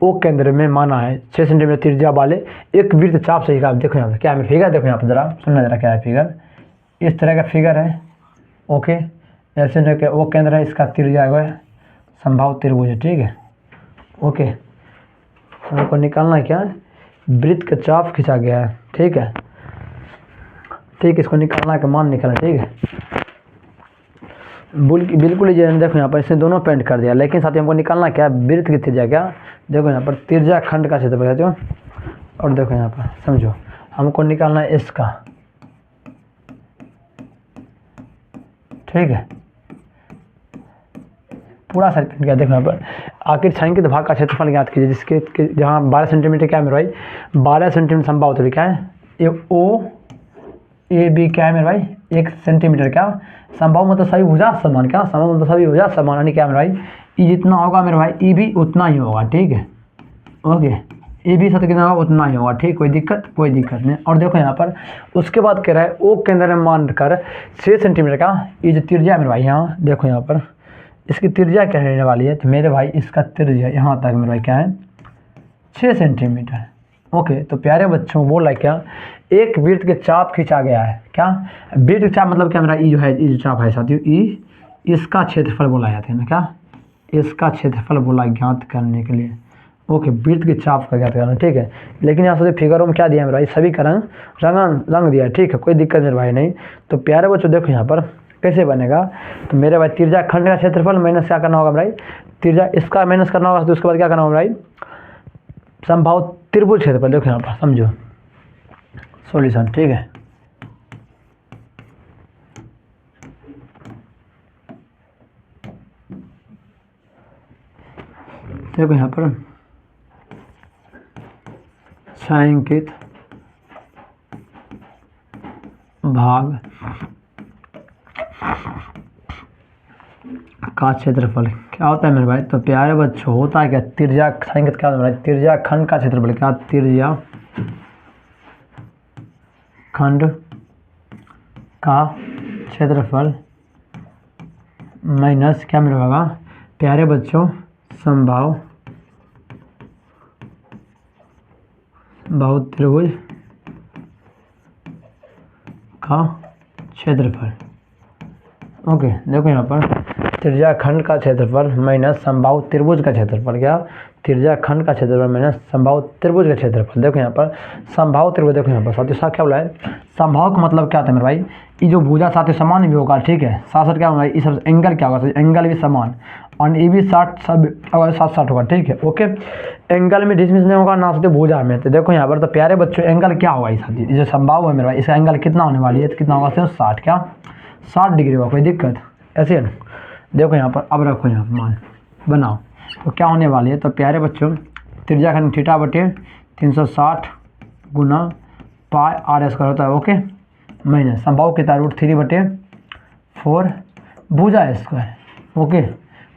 वो केंद्र में माना है 6 सेंटीमीटर त्रिज्या वाले एक वृत्त चाप से का। देखो यहाँ पे क्या है फिगर, देखो यहाँ पे जरा सुनना जरा क्या है फिगर, इस तरह का फिगर है। ओके, ऐसे वो केंद्र है, इसका त्रिज्या है समबाहु त्रिभुज है, ठीक है। ओके, हमको निकालना है क्या, वृत्त का चाप खींचा गया है, ठीक है। ठीक, इसको निकालना है, मान निकालना, ठीक है। बिल्कुल ये देखो यहाँ पर इसने दोनों पेंट कर दिया, लेकिन साथ ही हमको निकालना क्या, वृत्त की त्रिज्या क्या, देखो यहाँ पर त्रिज्या खंड का क्षेत्रफल कहते हो। और देखो यहाँ पर समझो, हमको निकालना है इसका, ठीक है, पूरा साइड पेंट किया। देखो यहाँ पर आखिर छायांकित भाग का क्षेत्रफल ज्ञात कीजिए, जिसके जहाँ 12 सेंटीमीटर क्या है मेरे भाई, 12 सेंटीमीटर समबाहु त्रिभुज क्या है, ये ओ ए बी क्या है मेरे भाई, 1 सेंटीमीटर क्या समबाहु मतलब सभी भुजा समान, क्या समबाहु मतलब सभी भुजा समान, यानी क्या मेरे भाई, ई जितना होगा मेरे भाई ई भी उतना ही होगा, ठीक है। ओके, ए भी साथ कितना होगा उतना ही होगा, ठीक, कोई दिक्कत नहीं। और देखो यहाँ पर उसके बाद कह रहा है ओ केंद्र में मान कर 6 सेंटीमीटर का ये जो त्रिज्या है मेरे भाई, यहाँ देखो यहाँ पर इसकी त्रिज्या क्या रहने वाली है, तो मेरे भाई इसका त्रिज्या यहाँ तक मेरे भाई क्या है 6 सेंटीमीटर। ओके, तो प्यारे बच्चों बोला क्या, एक वृत्त के चाप खींचा गया है, क्या वृत्त के चाप मतलब क्या मेरा ई जो है, ई जो चाप है साथियों, ई इसका क्षेत्रफल बोला जाता है ना, क्या इसका क्षेत्रफल बोला ज्ञात करने के लिए। ओके, वृत्त के चाप का ज्ञात करना, ठीक है। लेकिन यहाँ से फिगरों में क्या दिया है मेरा भाई, सभी का रंग दिया है, ठीक है, कोई दिक्कत मेरे भाई नहीं। तो प्यारे बच्चों देखो यहाँ पर कैसे बनेगा, तो मेरे भाई त्रिज्या खंड का क्षेत्रफल माइनस क्या करना होगा भाई, त्रिज्या इसका माइनस करना होगा, तो उसके बाद क्या करना होगा भाई, समबाहु त्रिभुज क्षेत्रफल। देखो यहाँ पर समझो सॉल्यूशन, ठीक है। देखो यहाँ पर छायांकित भाग का क्षेत्रफल क्या होता है मेरे भाई, तो प्यारे बच्चों होता है क्या, त्रिज्या छायांकित क्या होता है, त्रिज्या खंड का क्षेत्रफल, क्या त्रिज्या खंड का क्षेत्रफल माइनस क्या मेरा होगा प्यारे बच्चों समबाहु त्रिभुज का क्षेत्रफल। ओके, देखो यहाँ पर त्रिज्या खंड का क्षेत्रफल माइनस समबाहु त्रिभुज का क्षेत्रफल, क्या त्रिज्या खंड का क्षेत्रफल माइनस समबाहु त्रिभुज का क्षेत्रफल। देखो यहाँ पर समबाहु त्रिभुज, देखो यहाँ पर साथ साथ क्या बोला है, समबाहु का मतलब क्या होता है मेरे भाई, ये जो भुजा साथ समान भी होगा, ठीक है, साथ साथ क्या होगा इस सब एंगल क्या होगा, एंगल भी समान, और ये भी 60 सब साथ 60 होगा, ठीक है। ओके, एंगल में डिसमिस नहीं होगा ना, तो भुजा में। तो देखो यहाँ पर तो प्यारे बच्चों एंगल क्या होगा इस साथी, जो समबाहु है मेरे भाई, इसका एंगल कितना होने वाली है, तो कितना होगा 60, क्या 60 डिग्री होगा, कोई दिक्कत ऐसे है ना। देखो यहाँ पर अब रखो यहाँ मान बनाओ, तो क्या होने वाली है, तो प्यारे बच्चों त्रिज्या खंड थीटा बटे 360 गुना पाई आर स्क्वायर होता है। ओके, माइनस समबाहु कितना √3/4 भुजा स्क्वायर। ओके,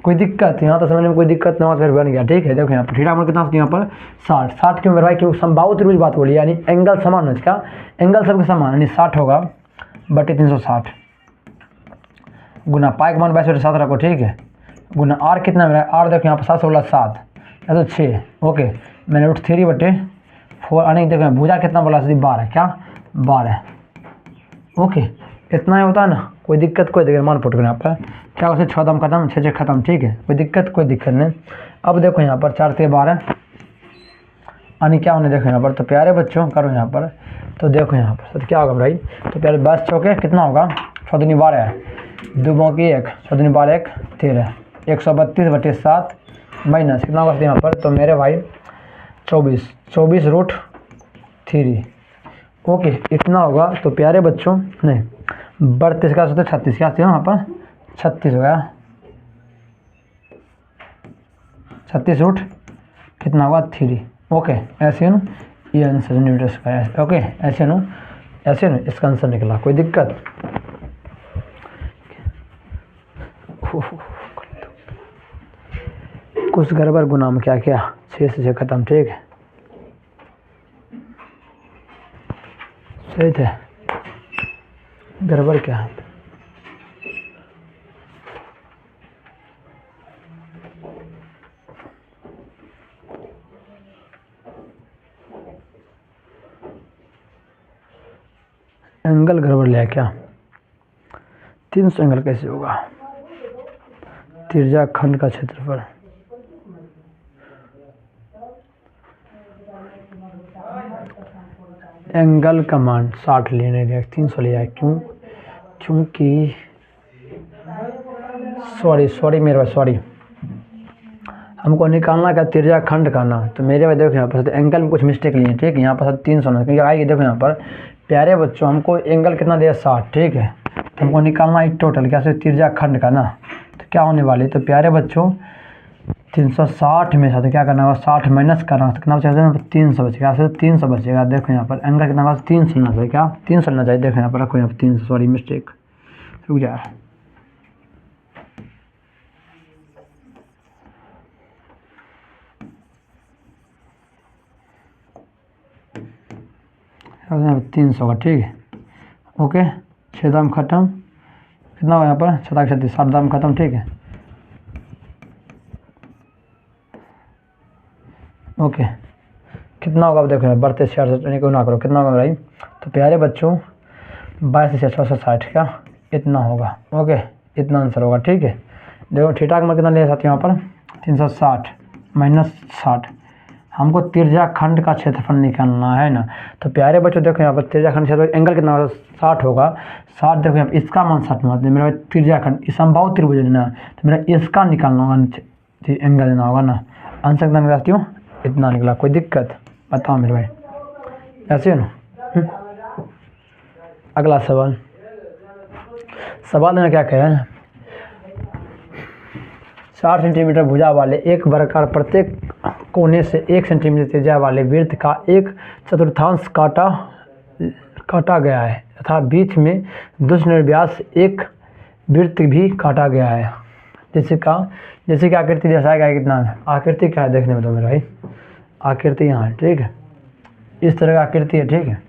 कोई दिक्कत यहाँ तो समझने में कोई दिक्कत नहीं हुआ, फिर बन गया, ठीक है। देखो यहाँ पर थीटा बटे कितना यहाँ पर 60 क्यों मेरे भाई, क्यों समबाहु त्रिभुज बात बोली, यानी एंगल समान है, क्या एंगल सबके समान, यानी 60 होगा बटे 360 गुना पाई का मान 22/7 रखो, ठीक है, गुना आर कितना मेरा, आर देखो यहाँ पर 7 16 7 या तो 6। ओके, मैंने √3/4 आने देखो भुजा कितना बोला 12, क्या 12। ओके, इतना ही होता है ना, कोई दिक्कत मान पुट करना पर क्या उसे 6 दम खत्म 6 6 खत्म, ठीक है, कोई दिक्कत नहीं। अब देखो यहाँ पर 4 से 12 यानी क्या होने, देखो यहाँ पर तो प्यारे बच्चों करो यहाँ पर, तो देखो यहाँ पर तो क्या होगा भाई, तो प्यारे 22 चौके कितना होगा 6 दूनी 12 है, 2 की 1 6 दूनी 12 1 13 132/7 माइनस कितना होगा यहाँ पर, तो मेरे भाई 24 ओके, इतना होगा। तो प्यारे बच्चों नहीं 32 का 36 क्या यहाँ पर 36 हो गया, 36 कितना होगा 3। ओके, ऐसे ना ये आंसर न्यूटन का, ओके ऐसे ना इसका आंसर निकला, कोई दिक्कत कुछ गड़बड़ गुना में क्या 6 से 6 खत्म, ठीक है, सही थे, गड़बड़ क्या है। एंगल गड़बड़ लिया क्या? 300 एंगल कैसे होगा? त्रिज्या खंड का क्षेत्रफल, एंगल का मान 60 लेने दिया, 300 लिया। क्यों? क्योंकि सॉरी मेरे भाई सॉरी, हमको निकालना क्या? त्रिज्या खंड का ना। तो मेरे भाई देखो यहाँ पर एंगल में कुछ मिस्टेक लिए, ठीक है। यहाँ पर 300 ना, क्योंकि आएगी देखो यहाँ पर प्यारे बच्चों हमको एंगल कितना दिया? 60, ठीक है। तो हमको निकालना है टोटल क्या से? त्रिज्या खंड का ना। तो क्या होने वाली? तो प्यारे बच्चों 360 में से तो क्या करना होगा? 60 माइनस करना, तो कितना बचेगा? 300 बचेगा। 300 बचेगा। देखो यहाँ पर एंगल कितना होगा? 300 लेना चाहिए। क्या 300 लेना चाहिए? देखो यहाँ पर रखो, यहाँ पर 300, सॉरी मिस्टेक, रुक जा। यहाँ पर 300 का, ठीक है। ओके, 6 दाम खत्म। कितना होगा यहाँ पर? 37, 60 दाम खत्म, ठीक है। ओके, कितना होगा? अब देखो यहाँ बढ़ते 66 को ना करो, कितना होगा भाई? तो प्यारे बच्चों 22 से 660 क्या इतना होगा? ओके, इतना आंसर होगा, ठीक है। देखो थीटा का मान कितना लिया साथ यहाँ पर? 360 माइनस 60। हमको त्रिज्या खंड का क्षेत्रफल निकालना है ना। तो प्यारे बच्चों देखो यहाँ पर त्रिज्या खंड क्षेत्रफल एंगल कितना होगा? 60 होगा। 60 देखो यहाँ पर इसका मान 60 में मेरा त्रिज्या खंड इस समबाहु त्रिभुज ना, तो मेरा इसका निकालना होगा, एंगल देना होगा ना। आंसर कितना निकालती हूँ? इतना निकला। कोई दिक्कत? बताओ मेरे भाई, ऐसे ना। अगला सवाल में क्या कह रहे हैं? 60 सेंटीमीटर भुजा वाले एक वर्गाकार प्रत्येक कोने से 1 सेंटीमीटर त्रिज्या वाले वृत्त का एक चतुर्थांश काटा गया है तथा बीच में 2 सेंटीमीटर व्यास एक वृत्त भी काटा गया है। जैसे कि आकृति दर्शाया गया है। कितना आकृति क्या है देखने में? तो मेरा भाई आकृति यहाँ है, ठीक है। इस तरह का आकृति है, ठीक है।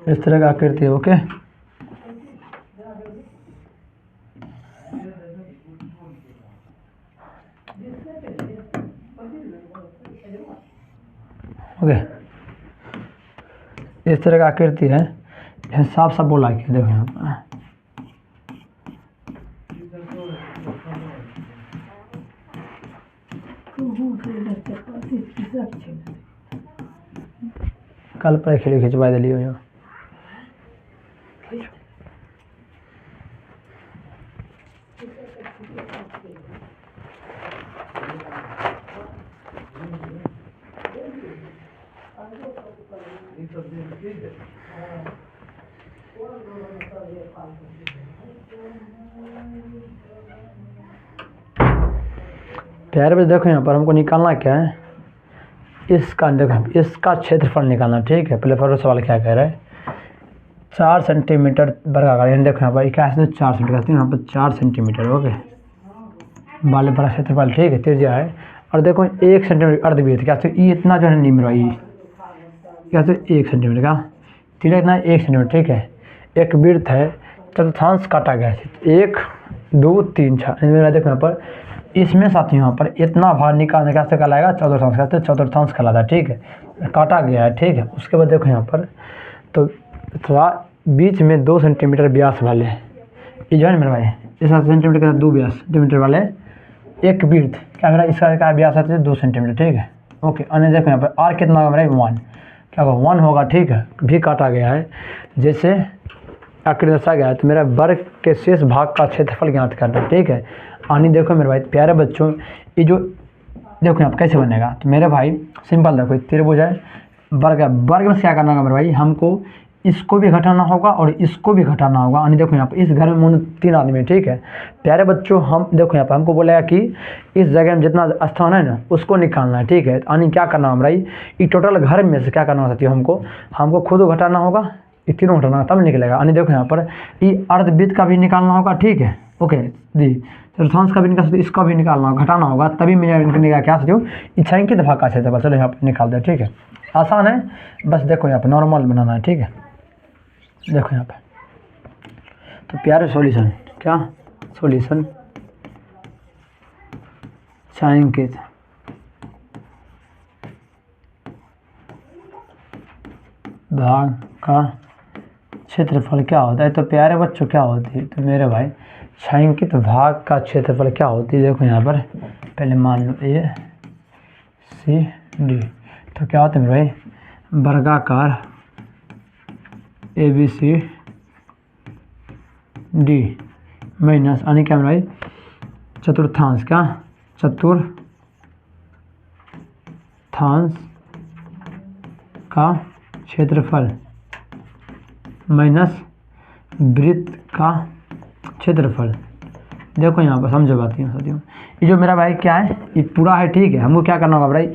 इस तरह का आकृति है, ओके। ओके, इस तरह का आकृति है। साफ साफ बोला कि देखो यहाँ पर कल पर खिड़ी खिंचवा दिली हो। प्यारे बच्चे देखो यहाँ पर हमको निकालना क्या है? इसका देखो इसका क्षेत्रफल निकालना, ठीक है। पहले फर्स्ट सवाल क्या कह रहा है? 4 सेंटीमीटर वर्गाकार, यानी देखो यहाँ पर 4 सेंटीमीटर, यहाँ पर 4 सेंटीमीटर, ओके वाले बड़ा क्षेत्रफल, ठीक है, त्रिज्या है। और देखो 1 सेंटीमीटर अर्धवृत्त क्या? तो ये इतना जो है नहीं मेरा ये क्या? तो 1 सेंटीमीटर का तीन इतना 1 सेंटीमीटर, ठीक है। एक वृत्त है, चतुर्थांश काटा गया है 1 2 3 4। मेरा देखो यहाँ पर इसमें साथ यहाँ पर इतना भाग निकालने कैसे कहलाएगा? चतुर्थांश, कहते हैं चतुर्थांश कहलाता है, ठीक है। काटा गया है, ठीक है। उसके बाद देखो यहाँ पर तो थोड़ा बीच में 2 सेंटीमीटर व्यास वाले ये जो है मेरा भाई इस सेंटीमीटर का 2 व्यास सेंटीमीटर वाले एक वृत्त क्या मेरा इसका क्या व्यास है? 2 सेंटीमीटर, ठीक है, ओके। अन्य देखो यहाँ पर आर कितना होगा मेरा? 1 क्या होगा? 1 होगा, ठीक है। भी काटा गया है जैसे आकृति दर्शाया गया है। तो मेरा वर्ग के शेष भाग का क्षेत्रफल ज्ञात करना, ठीक है। आनी देखो मेरे भाई प्यारे बच्चों ये जो देखो यहाँ पर कैसे बनेगा? तो मेरे भाई सिंपल देखो त्रिभुज है, वर्ग में क्या करना होगा मेरे भाई? हमको इसको भी घटाना होगा और इसको भी घटाना होगा। यानी देखो यहाँ पर इस घर में 3 आदमी है, ठीक है। प्यारे बच्चों हम देखो यहाँ पर हमको बोलेगा कि इस जगह में जितना स्थान है ना उसको निकालना है, ठीक है। यानी क्या करना होगा भाई? ये टोटल घर में से क्या करना होता है? हमको खुद घटाना होगा, ये तीनों घटाना होगा तब निकलेगा। यानी देखो यहाँ पर ये अर्धवृत्त का भी निकालना होगा, ठीक है, ओके जी। चतुर्थांश का भी निकाल सकते, इसका भी निकालना होगा, घटाना होगा, तभी मैंने निकलेगा क्या जो इच्छांकित भाग का क्षेत्रफल। चलो यहाँ पर निकाल दे, ठीक है। आसान है, बस देखो यहाँ पर नॉर्मल बनाना है, ठीक है। देखो यहाँ पे तो प्यारे सॉल्यूशन क्या? सॉल्यूशन छायांकित भाग का क्षेत्रफल क्या होता है। तो प्यारे बच्चों क्या होती है, तो मेरे भाई छायांकित भाग का क्षेत्रफल क्या होती है। देखो यहाँ पर पहले मान लो ए सी डी, तो क्या होता है मेरे भाई वर्गाकार A B C D minus यानी क्या मेरे भाई चतुर्थांश का का क्षेत्रफल माइनस वृत्त का क्षेत्रफल। देखो यहाँ पर समझो बात साथियों, ये जो मेरा भाई क्या है, ये पूरा है, ठीक है। हमको क्या करना होगा भाई,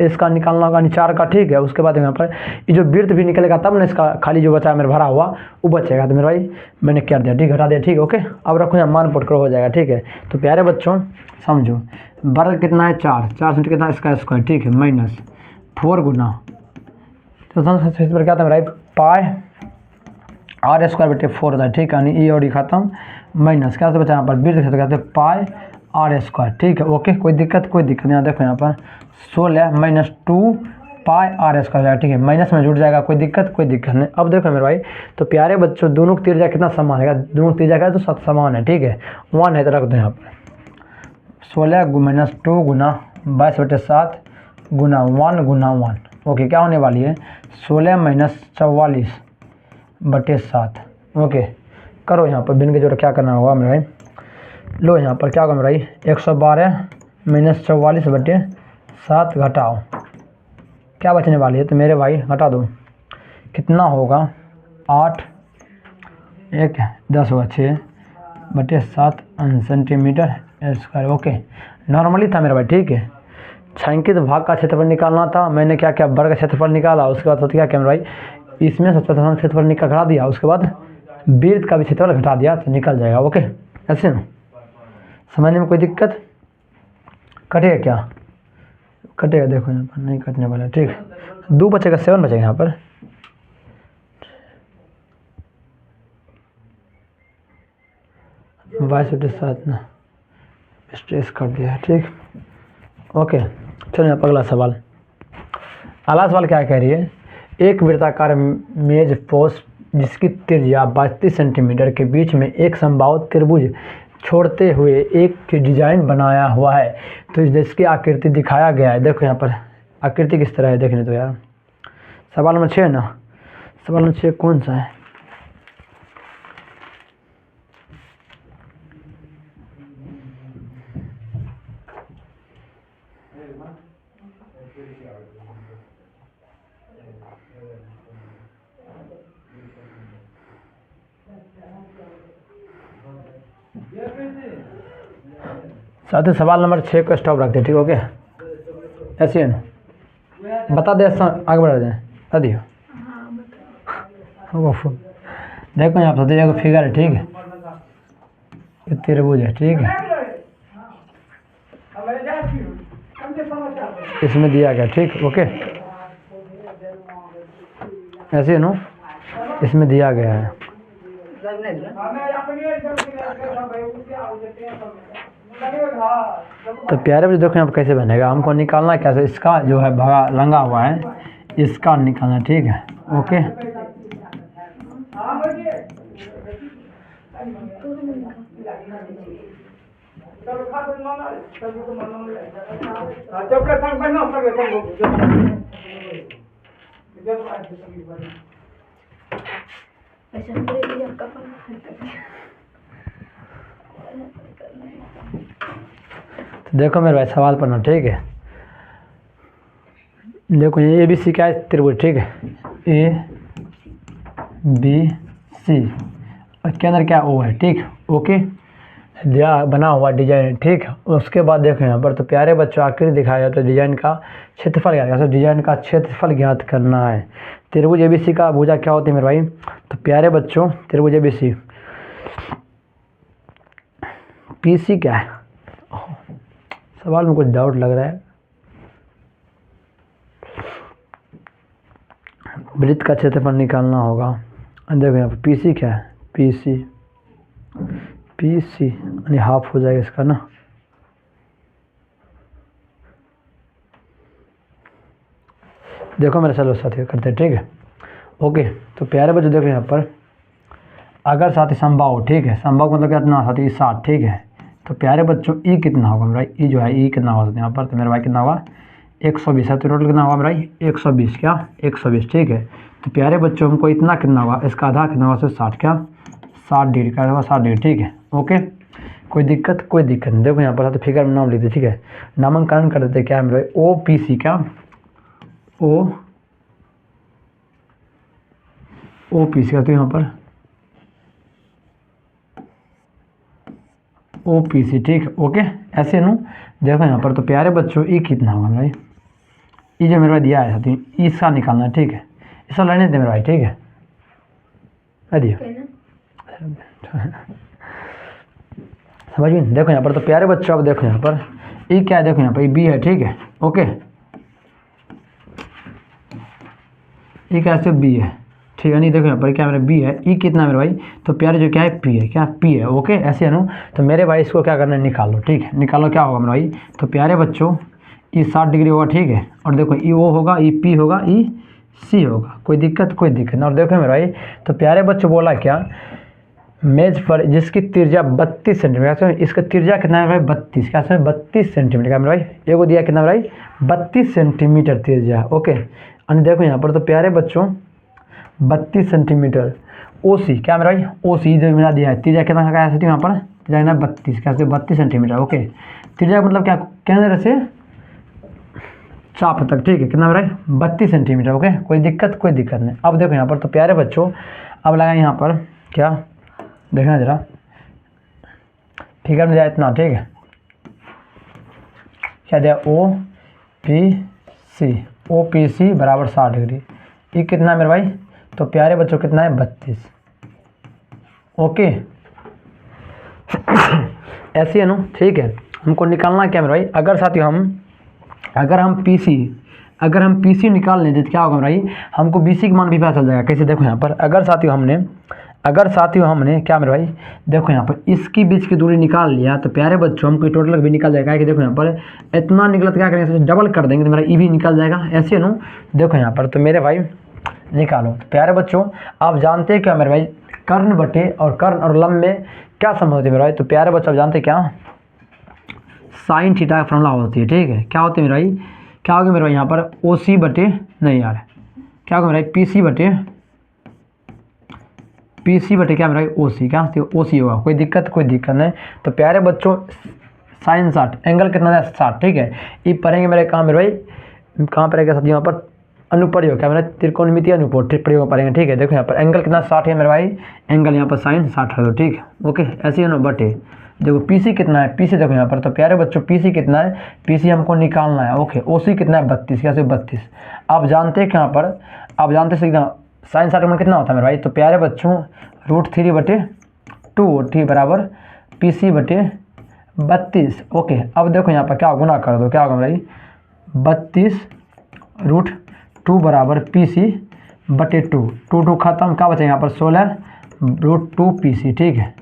इसका निकालना होगा निचार का, ठीक है। उसके बाद यहाँ पर ये जो वृत्त भी निकलेगा तब ना इसका खाली जो बचा मेरा भरा हुआ वो बचेगा। तो मेरा भाई मैंने कर दिया, ठीक, हटा दिया, ठीक है, ओके। अब रखो यहाँ मान पुट करो, हो जाएगा, ठीक है। तो प्यारे बच्चों समझो, वर्ग कितना है 4 सेंटीमीटर कितना इसका स्क्वायर, ठीक है, माइनस 4 गुना, तो पर क्या था मेरा पाई आर स्क्वायर बटे 4 होता है, ठीक है। यानी ये और खत्म, माइनस क्या बचा यहाँ पर वृत्त क्षेत्र कहते हैं पाई आर स्क्वायर, ठीक है, ओके। कोई दिक्कत यहाँ देखो यहाँ पर 16 माइनस 2 पाई आर स्क्वायर, ठीक है, माइनस में जुड़ जाएगा, कोई दिक्कत नहीं। अब देखो मेरे भाई, तो प्यारे बच्चों दोनों की त्रिज्या कितना समान है, दोनों त्रिज्या का तो सब समान है, ठीक है, 1 है, तो रख दो यहाँ पर 16 माइनस 2 गुना 22/7 गुना 1 गुना 1, ओके। क्या होने वाली है 16 माइनस 44/7, ओके। करो यहाँ पर बिन के जो क्या करना होगा मेरे भाई, लो यहाँ पर क्या होगा मेरे भाई 112 माइनस 44/7 घटाओ, क्या बचने वाली है, तो मेरे भाई हटा दो, कितना होगा 8 1 10 होगा 6/7 सेंटीमीटर स्क्वायर, ओके। नॉर्मली था मेरा भाई, ठीक है। छायांकित भाग का क्षेत्रफल निकालना था, मैंने क्या किया वर्ग का क्षेत्रफल निकाला, उसके बाद क्या किया मेरा भाई इसमें सबसे प्रथम क्षेत्रफल घटा दिया, उसके बाद वृत्त का भी क्षेत्रफल घटा दिया, तो निकल जाएगा, ओके। ऐसे ना समझने में कोई दिक्कत, कटेगा क्या, कटेगा, देखो यहाँ पर नहीं कटने वाला, ठीक। 2 बचेगा 7 बचेगा यहाँ पर, बाईस बटे 7 ना स्ट्रेस कर दिया, ठीक, ओके। चलो यहाँ पर अगला सवाल क्या कह रही है, एक वृत्ताकार मेज पोस्ट जिसकी त्रिज्या 32 सेंटीमीटर के बीच में एक समबाहु त्रिभुज छोड़ते हुए एक की डिजाइन बनाया हुआ है, तो जिसकी आकृति दिखाया गया है। देखो यहाँ पर आकृति किस तरह है, देखने तो यार, सवाल नंबर 6 ना, सवाल नंबर 6 कौन सा है, साथ ही सवाल नंबर 6 को स्टॉप रखते, ठीक, ओके। ऐसे है ना, बता दे, आगे बढ़ा जाए, बता दियो। देखो यहाँ पर देखो फिगर है, ठीक है, ये त्रिभुज है, ठीक है, इसमें दिया गया, ठीक, ओके। ऐसे नो इसमें दिया गया है, तो प्यारे बच्चों देखो यहाँ पर कैसे बनेगा, हमको निकालना कैसे, इसका जो है भगा रंगा हुआ है, इसका निकालना, ठीक है, ओके। तो देखो मेरे भाई सवाल पढ़ना, ठीक है। देखो ये ABC क्या है, त्रिभुज, ठीक है, ABC और के अंदर क्या O है, ठीक, ओके, दिया बना हुआ डिजाइन, ठीक। उसके बाद देखो यहाँ पर, तो प्यारे बच्चों आकृति दिखाया तो डिजाइन का क्षेत्रफल ज्ञात, तो डिजाइन का क्षेत्रफल ज्ञात करना है। त्रिभुज ABC का भुजा क्या होती है मेरे भाई, तो प्यारे बच्चों त्रिभुज ABC PC क्या है, सवाल में कुछ डाउट लग रहा है, वृत्त का क्षेत्रफल निकालना होगा। देखो यहाँ पर PC क्या है, PC यानी हाफ हो जाएगा इसका ना, देखो मेरे चलो साथी करते हैं, ठीक है। ओके, तो प्यारे बच्चों देखो यहाँ पर अगर साथी संभाव, ठीक है, संभाव मतलब कितना साथी 60, ठीक है। तो प्यारे बच्चों ई कितना होगा मेरा भाई, ई जो है ई कितना होगा यहाँ पर, तो मेरा भाई कितना होगा 120 है। तो टोटल कितना होगा मेरा भाई 120, क्या 120, ठीक है। तो प्यारे बच्चों हमको इतना कितना होगा, इसका आधा कितना होगा 60, क्या 60 डिग्री का होगा, 60 डिग्री, ठीक है। ओके, कोई दिक्कत नहीं। देखो यहाँ पर तो फिगर में नाम लिख दे, ठीक है। नामांकन कर देते क्या है मेरे भाई OPC, क्या OPC का, तो यहाँ पर OPC, ठीक है। ओके, ऐसे नु देखो यहाँ पर तो प्यारे बच्चों ई कितना होगा मेरा भाई, ई जो मेरे भाई दिया है साथी इसका निकालना है, ठीक है। इसका लाने दे मेरे भाई, ठीक है, दिया समझ में। देखो यहाँ पर तो प्यारे बच्चों अब देखो यहाँ पर ई क्या है, देखो यहाँ पर बी है, ठीक है। ओके, ई कैसे बी है, ठीक है। नहीं देखो यहाँ पर क्या मेरा बी है, ई कितना मेरे भाई, तो प्यारे जो क्या है पी है, क्या पी है। ओके, ऐसे है नु, तो मेरे भाई इसको क्या करना है निकालो, ठीक है। निकालो क्या होगा मेरा भाई, तो प्यारे बच्चों ई 60 डिग्री होगा, ठीक है। और देखो ई ओ होगा, ई पी होगा, ई सी होगा, कोई दिक्कत नहीं। और देखो मेरे भाई तो प्यारे बच्चों बोला क्या, मेज पर जिसकी त्रिज्या 32 सेंटीमीटर, इसका त्रिज्या कितना है भाई 32, क्या है 32 सेंटीमीटर का मेरे भाई, एगो दिया कितना भाई 32 सेंटीमीटर त्रिज्या। ओके, और देखो यहाँ पर तो प्यारे बच्चों 32 सेंटीमीटर OC, क्या मेरा भाई OC जो मेरा दिया है, त्रिज्या कितना का है यहाँ पर, त्रिज्या 32, क्या 32 सेंटीमीटर। ओके, त्रिज्या मतलब क्या केंद्र से चाप तक, ठीक है, कितना मेरा 32 सेंटीमीटर। ओके, कोई दिक्कत नहीं। अब देखो यहाँ पर तो प्यारे बच्चों अब लगा यहाँ पर क्या देखना जरा, फिगर में दिया इतना, ठीक है, क्या दिया OPC बराबर 60 डिग्री। ये कितना मेरे भाई, तो प्यारे बच्चों कितना है 32। ओके, ऐसे है ना, ठीक है। हमको निकालना क्या मेरे भाई, अगर साथियों अगर हम PC निकाल लें तो क्या होगा मेरे भाई, हमको BC का मान भी पता चल जाएगा। कैसे, देखो यहाँ पर अगर साथियों हमने क्या मेरे भाई, देखो यहाँ पर इसकी बीच की दूरी निकाल लिया तो प्यारे बच्चों हमको टोटल भी निकल जाएगा। कि देखो यहाँ पर इतना निकला तो क्या करेंगे, डबल कर देंगे तो मेरा ई भी निकल जाएगा। ऐसे नु देखो यहाँ पर तो मेरे भाई निकालो। तो प्यारे बच्चों आप जानते हैं क्या मेरे भाई, कर्ण बटे और कर्ण और लंब में क्या संबंध होती है मेरे भाई, तो प्यारे बच्चों आप जानते हैं क्या, साइन थीटा का फॉर्मूला होती है, ठीक है। क्या होती है मेरे भाई, क्या होगा मेरे भाई यहाँ पर OC बटे, नहीं यार क्या होगा मेरा भाई PC बटे क्या मेरा भाई OC, क्या तो OC होगा, कोई दिक्कत नहीं। तो प्यारे बच्चों साइन 60, एंगल कितना है 60, ठीक है। ये पढ़ेंगे मेरे कहाँ मेरे भाई, कहाँ पढ़ेगा साथ यहाँ पर अनुप्रयोग, क्या मेरा त्रिकोणमितीय अनुप्रयोग प्रयोग पढ़ेंगे, ठीक है। देखो यहाँ पर एंगल कितना 60 है मेरे भाई, एंगल यहाँ पर साइन 60 है, ठीक है। ओके, ऐसे ही ना बटे देखो PC कितना है, PC देखो यहाँ पर तो प्यारे बच्चों PC कितना है, PC हमको निकालना है। ओके, OC कितना है 32, कैसे 32। आप जानते हैं यहाँ पर, आप जानते हैं साइन 60 में कितना होता है मेरे भाई, तो प्यारे बच्चों √3/2 बराबर PC बटे 32। ओके, अब देखो यहाँ पर क्या गुना कर दो, क्या होगा मेरे भाई 32√2 बराबर PC बटे 2 खत्म, क्या बचा यहाँ पर 16√2 PC, ठीक है।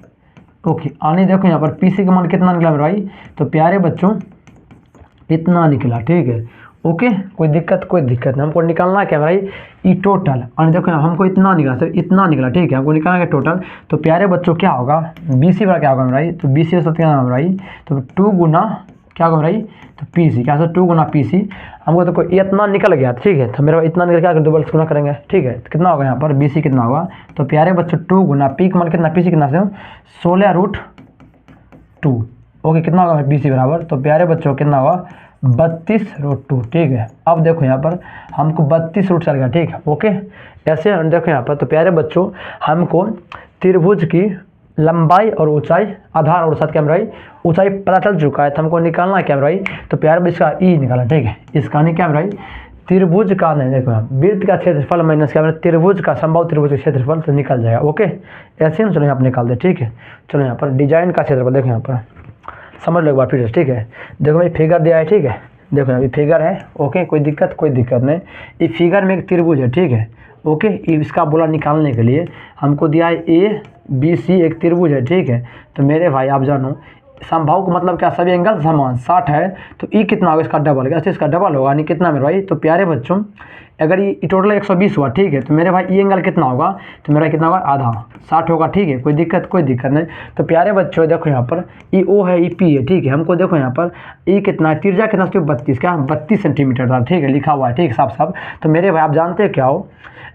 ओके, आने देखो यहाँ पर PC का मान कितना निकला मेरे भाई, तो प्यारे बच्चों इतना निकला, ठीक है। ओके, कोई दिक्कत नहीं। हमको निकालना क्या भाई ई टोटल, और देखो हमको इतना निकला, तो इतना निकला, ठीक है। हमको निकालना है टोटल, तो प्यारे बच्चों क्या होगा BC बड़ा क्या होगा मेरा भाई, तो BC के साथ क्या होगा भाई, तो 2 गुना क्या होगा भाई, तो PC क्या 2 गुना PC। हमको तो कोई इतना निकल गया, ठीक है। तो मेरा इतना निकल क्या डबल गुना करेंगे, ठीक है। तो कितना होगा यहाँ पर BC कितना होगा, तो प्यारे बच्चों 2 गुना P का मान कितना, PC कितना से 16√2। ओके, कितना होगा BC बराबर, तो प्यारे बच्चों कितना होगा 32√2, ठीक है। अब देखो यहाँ पर हमको 32 रूट चल गया, ठीक है। ओके, ऐसे देखो यहाँ पर तो प्यारे बच्चों हमको त्रिभुज की लंबाई और ऊंचाई, आधार और सतह क्या मेरा भाई ऊंचाई पता चल चुका है। तो हमको निकालना क्या मेरा भाई, तो प्यारे बच्चों इसका ई निकालना, ठीक है। इसका नहीं क्या मेरा भाई त्रिभुज का, नहीं देखो वृत्त का क्षेत्रफल माइनस क्या मेरा त्रिभुज का, संभव त्रिभुज का क्षेत्रफल, तो निकल जाएगा। ओके, ऐसे हम चलो यहाँ पर निकाल दे, ठीक है। चलो यहाँ पर डिजाइन का क्षेत्रफल देखो यहाँ पर समझ लो एक बार फिर, ठीक है। देखो भाई फिगर दिया है, ठीक है। देखो अभी फिगर है। ओके, कोई दिक्कत नहीं। ये फिगर में एक त्रिभुज है, ठीक है। ओके, इसका बोला निकालने के लिए हमको दिया है ABC एक त्रिभुज है, ठीक है। तो मेरे भाई आप जानो संभाव का मतलब क्या, सभी एंगल समान 60 है, तो ई कितना होगा इसका डबल, अच्छा इसका डबल होगा, यानी कितना मेरे भाई, तो प्यारे बच्चों अगर ये टोटल 120 हुआ, ठीक है, तो मेरे भाई ये एंगल कितना होगा, तो मेरा कितना होगा, आधा 60 होगा, ठीक है, कोई दिक्कत नहीं। तो प्यारे बच्चों देखो यहाँ पर ई ओ है, ई पी है, ठीक है, हमको देखो यहाँ पर ई कितना है, त्रिज्या कितना, 32, क्या 32 सेंटीमीटर था, ठीक है, लिखा हुआ है, ठीक है, साफ साफ। तो मेरे भाई आप जानते हैं क्या हो,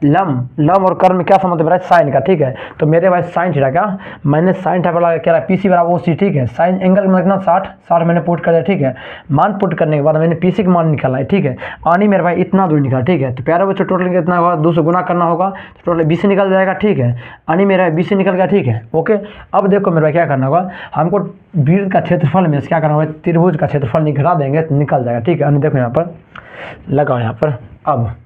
लम और कर्म में क्या संबंध है, साइन का, ठीक है। तो मेरे भाई साइन थीटा क्या, मैंने साइन थीटा बोला क्या, पीसी बराबर ओसी, ठीक है, साइन एंगल में कितना 60 मैंने पुट कर दिया, ठीक है, मान पुट करने के बाद मैंने पीसी का मान निकाला है, ठीक है, आनी मेरे भाई इतना दूर निकाला, ठीक है। तो प्यारे बच्चों टोटल कितना होगा, 2 से गुना करना होगा, तो टोटल 20 निकल जाएगा, ठीक है, आनी मेरा 20 निकल गया, ठीक है, ओके। अब देखो मेरे भाई क्या करना होगा, हमको वृत्त का क्षेत्रफल में क्या करना होगा, त्रिभुज का क्षेत्रफल निकाल देंगे तो निकल जाएगा, ठीक है। अन्य देखो यहाँ पर लगाओ यहाँ पर, अब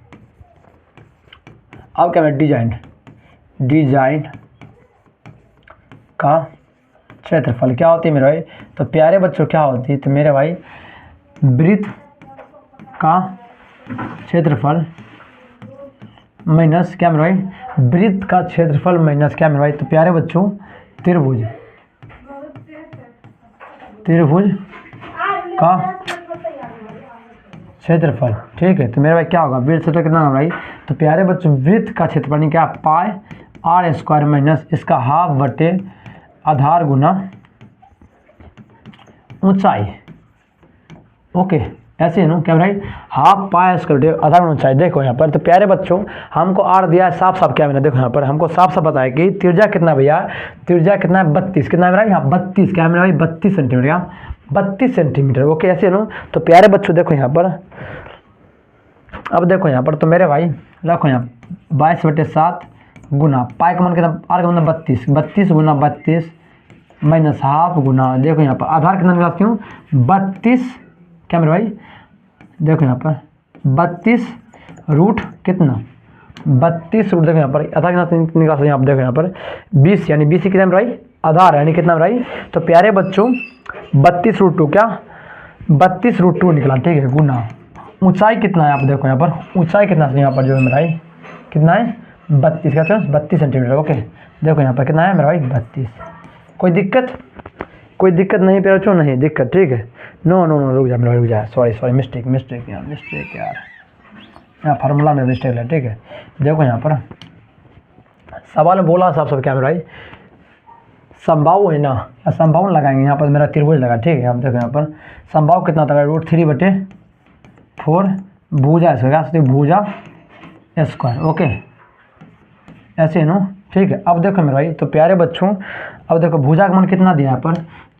क्या मैं डिजाइन का क्षेत्रफल क्या होती है मेरे भाई, तो प्यारे बच्चों क्या होती है, तो मेरे भाई वृत्त का क्षेत्रफल माइनस क्या मेरे भाई, वृत्त का क्षेत्रफल माइनस क्या मेरे भाई, तो प्यारे बच्चों त्रिभुज का क्षेत्रफल, ठीक है। तो मेरे भाई क्या होगा, वृत्त क्षेत्रफल कितना होगा भाई, तो प्यारे बच्चों वृत्त का क्षेत्रफल क्या, पाई आर स्क्वायर माइनस इसका हाफ बटे आधार गुना ऊंचाई, ओके, ऐसे है ना क्या भाई, हाफ पाई स्क्वायर आधार गुना ऊंचाई। देखो यहाँ पर, तो प्यारे बच्चों हमको आर दिया है, साफ साफ क्या मैंने, देखो यहाँ पर हमको साफ साफ बताया कि त्रिज्या कितना भैया, त्रिज्या कितना है 32, कितना है मेरा यहाँ 32, क्या है मेरा भाई 32 सेंटीमीटर, क्या 32 सेंटीमीटर, ओके, ऐसे नो। तो प्यारे बच्चों देखो यहाँ पर, अब देखो यहाँ पर, तो मेरे भाई रखो यहाँ 22/7 गुना पाई का मान कितना, आर का मान 32 गुना 32 माइनस हाफ गुना, देखो यहाँ पर आधार कितना निकालती हूँ 32, क्या मेरे भाई, देखो यहाँ पर 32 रूट कितना 32 रूट, देखो यहाँ पर आधार कितना निकाल सकते हैं आप, देखो यहाँ पर 20, यानी 20 कितना मेरे भाई आधार है, यानी कितना मेरे भाई। तो प्यारे बच्चों 32√2 क्या 32√2 निकला, ठीक है, गुना ऊंचाई कितना है, आप देखो यहाँ पर ऊंचाई कितना है यहाँ पर जो है मेरा भाई कितना है 32, क्या 32 सेंटीमीटर, ओके। देखो यहाँ पर कितना है मेरा भाई 32, कोई दिक्कत नहीं प्यारे बच्चों, नहीं दिक्कत, ठीक है, नो रुक जा, सॉरी मिस्टेक यार, यहाँ फार्मूला में मिस्टेक है, ठीक है। देखो यहाँ पर सवाल में बोला सब क्या मेरा भाई, संभाव है ना, संभावना लगाएंगे यहाँ पर, मेरा त्रिभुज लगा, ठीक है। हम देखो यहाँ पर संभाव कितना था, √3/4 भुजा स्क्वायर, भुजा स्क्वायर, ओके, ऐसे नो, ठीक है। अब देखो मेरे भाई, तो प्यारे बच्चों अब देखो भुजा का मान कितना दिया यहाँ पर,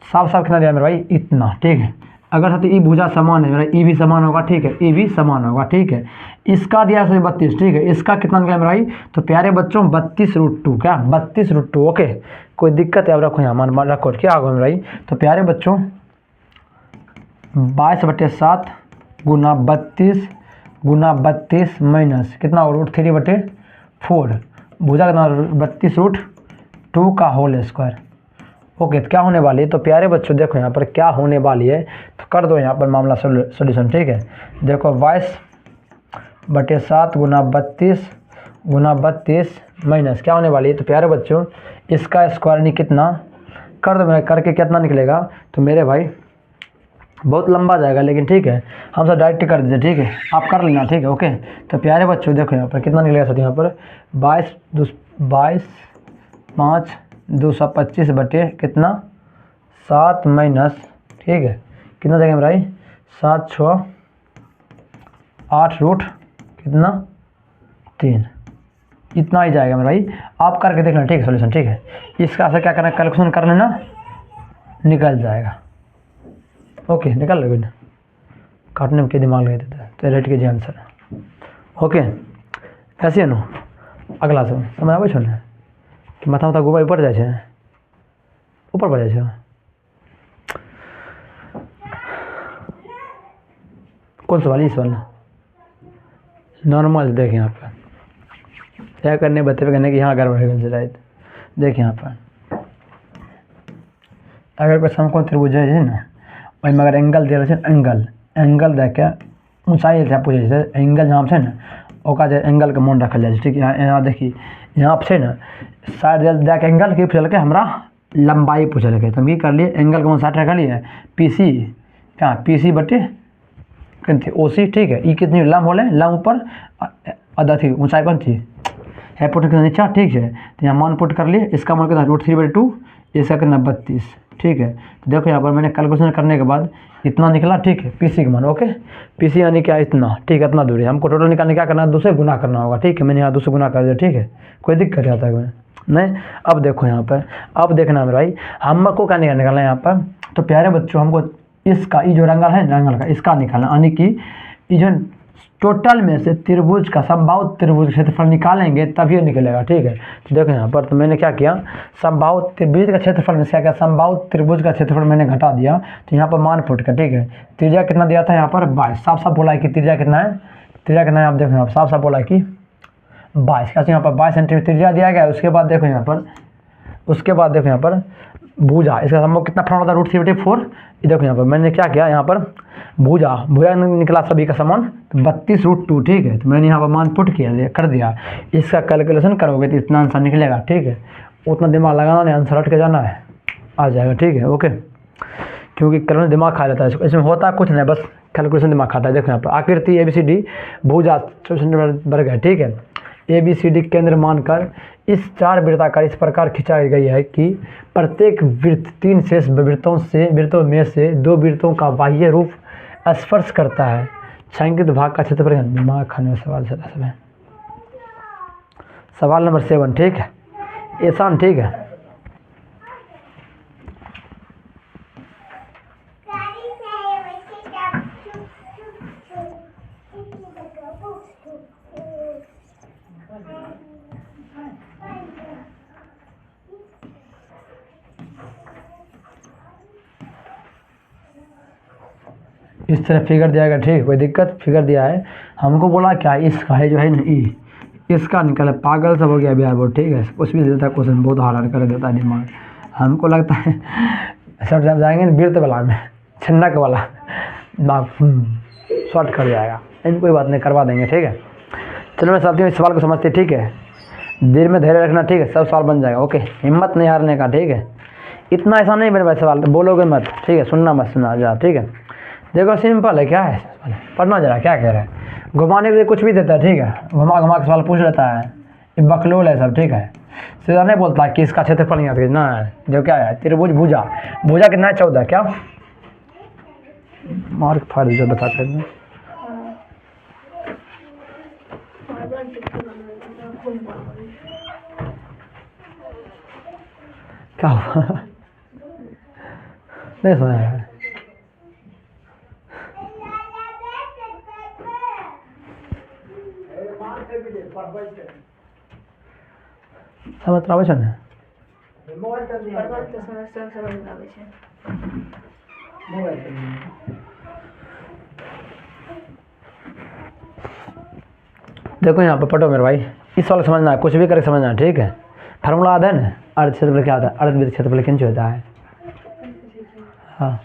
साफ कितना दिया मेरे भाई, इतना, ठीक है। अगर साथ ई भुजा समान है मेरा, ई भी समान होगा, ठीक है, ई भी समान होगा, ठीक है। इसका दिया 32, ठीक है, इसका कितना निकला मेरा भाई, तो प्यारे बच्चों 32√2, क्या 32√2, ओके, कोई दिक्कत है, अब रखो यहाँ मान रखो, क्या होगा मेरा भाई, तो प्यारे बच्चों 22/7 गुना 32 गुना 32 माइनस कितना √3/4 भुजा कितना 32√2 का होल स्क्वायर, ओके। तो क्या होने वाली है, तो प्यारे बच्चों देखो यहाँ पर क्या होने वाली है, तो कर दो यहाँ पर मामला सोल्यूशन, ठीक है। देखो 22/7 गुना 32 गुना 32 माइनस क्या होने वाली है, तो प्यारे बच्चों इसका स्क्वायर नहीं कितना, कर दो मेरा, करके कितना निकलेगा, तो मेरे भाई बहुत लंबा जाएगा, लेकिन ठीक है हम सब डायरेक्ट कर दीजिए, ठीक है, आप कर लेना, ठीक है, ओके। तो प्यारे बच्चों देखो यहाँ पर कितना निकलेगा सर, यहाँ पर 22/5 बटे कितना 7 माइनस, ठीक है, कितना देंगे भाई 7 6 8 रूट कितना 3, इतना ही जाएगा मेरा भाई, आप करके देख लेना, ठीक है, सोल्यूशन, ठीक है। इसका से क्या करना, कैलकुलेशन कर लेना, निकल जाएगा, ओके, निकाल लोगे ना, काटने में क्या दिमाग लगे देता है, तो रेट कीजिए आंसर, ओके, ऐसे है नो। अगला समझ आबै छो ने कि माथा गोबर ऊपर जाइ छै, ऊपर बढ़ जाइ छै, कौन सवाल, इस वाला नॉर्मल, देख यहाँ पर क्या करने बतेबे करने कि यहाँ गड़बड़ हो जाए, देख यहाँ पर अगर कोई समकोण त्रिभुज है ना, ओहिमे अगर एंगल दिया छै, एंगल दे के ऊंचाई पूछे छै, एंगल जहाँ पे ना ओका एंगल के मान रखल जाए, ठीक है। यहाँ देखिए यहाँ पे ना साइड दे के एंगल के पूछल के हमरा लंबाई पूछल के, तो हम की कर लिए एंगल के मान 60 रखलिए, पीसी क्या पीसी बटे थी ओ सी, ठीक है। ई कितनी लम होल है, लम ऊपर आधा थी ऊंचाई कौन थी हाइपोटेनस के नीचा, ठीक है। तो यहाँ मान पुट कर लिए, इसका मान कितना √3/2, इसका कितना 32, ठीक है। तो देखो यहाँ पर मैंने कैलकुलेशन करने के बाद इतना निकला, ठीक है, पी सी का मान, ओके। पी सी यानी क्या, इतना, ठीक है, इतना दूरी हमको टोटल निकालने क्या करना है, 2 से गुना करना होगा, ठीक है। मैंने यहाँ 2 से गुना कर दिया, ठीक है, कोई दिक्कत आता है नहीं। अब देखो यहाँ पर, अब देखना मेरे भाई हमको क्या निकालना है यहाँ पर। तो प्यारे बच्चों हमको इसका, ये जो रंगल है रंगल का, इसका निकालना, यानी कि ये जो टोटल में से त्रिभुज का संभावित त्रिभुज क्षेत्रफल निकालेंगे तभी ये निकलेगा, ठीक है। तो देखो यहाँ पर, तो मैंने क्या किया, संभावित त्रिभुज का क्षेत्रफल में से क्या, संभावित त्रिभुज का क्षेत्रफल मैंने घटा दिया। तो यहाँ पर मान फुट का, ठीक है। त्रिज्या कितना दिया था यहाँ पर 22, साफ साफ बोला है कि त्रिज्या कितना है, त्रिज्या कितना है, आप देखो यहाँ पर साफ साफ बोला है कि 22, कैसे यहाँ पर 22 सेंटीमीटर त्रिज्या दिया गया है। उसके बाद देखो यहाँ पर, उसके बाद देखो यहाँ पर भुजा, इसका संभव कितना फॉर्मूला था, √3/4। ये देखो यहाँ पर मैंने क्या किया, यहाँ पर भुजा निकला सभी का समान 32√2, ठीक है। तो मैंने यहाँ पर मान पुट किया, कर दिया। इसका कैलकुलेशन करोगे तो इतना आंसर निकलेगा, ठीक है। उतना दिमाग लगाना नहीं, आंसर हट के जाना है, आ जाएगा, ठीक है, ओके। क्योंकि कैलकुलेशन दिमाग खा जाता है, इसमें होता कुछ नहीं, बस कैलकुलेशन दिमाग खाता है। देखो यहाँ पर आकृति ABCD भुजा 24 सेंटीमीटर वर्ग है, ठीक है। ABCD केंद्र मानकर इस 4 वृत्ताकार इस प्रकार खिंचाई गई है कि प्रत्येक वृत्त 3 शेष वृत्तों में से 2 वृत्तों का बाह्य रूप स्पर्श करता है। छायांकित भाग का क्षेत्रफल, दिमाग खाने में सवाल चला सब है। सवाल नंबर 7, ठीक है, आसान, ठीक है। इस तरह फिगर दिया गया, ठीक, कोई दिक्कत, फिगर दिया है हमको, बोला क्या इसका है जो है ना ई, इसका निकला, पागल सब हो गया बिहार बोर्ड, ठीक है। कुछ भी देता है क्वेश्चन, बहुत हार्ड कर देता है दिमाग। हमको लगता है सब जब जाएंगे ना वृत्त वाला में, छन्नक वाला दिमाग शॉर्ट कर जाएगा, लेकिन कोई बात नहीं, करवा देंगे, ठीक है। चलो मैं साथियों इस सवाल को समझते, ठीक है। दिल में धैर्य रखना, ठीक है, सब सवाल बन जाएगा, ओके। हिम्मत नहीं हारने का, ठीक है। इतना ऐसा नहीं बने भाई सवाल, तो बोलोगे मत, ठीक है, सुनना मत, सुना जा, ठीक है। देखो सिंपल है, क्या है पढ़ना जरा, क्या कह रहे हैं। घुमाने के लिए कुछ भी देता है, ठीक है, घुमा घुमा के सवाल पूछ लेता है, ये बकलोल है सब, ठीक है। सीधा नहीं बोलता कि इसका क्षेत्रफल याद करना है। जो क्या है, त्रिभुज भुजा, भुजा कितना है 14, क्या मार्क फाड़ दीजिए, बताते हैं क्या हुआ नहीं सुना है। समझ आवे छै ने, देखो यहाँ पर पढ़ो मेरे भाई, इस वाला समझना है, कुछ भी करके समझना है, ठीक है। फार्मूला आता है ना, अर्ध क्षेत्रफल क्या होता है, अर्धवृत्त क्षेत्रफल किंच होता है, हाँ,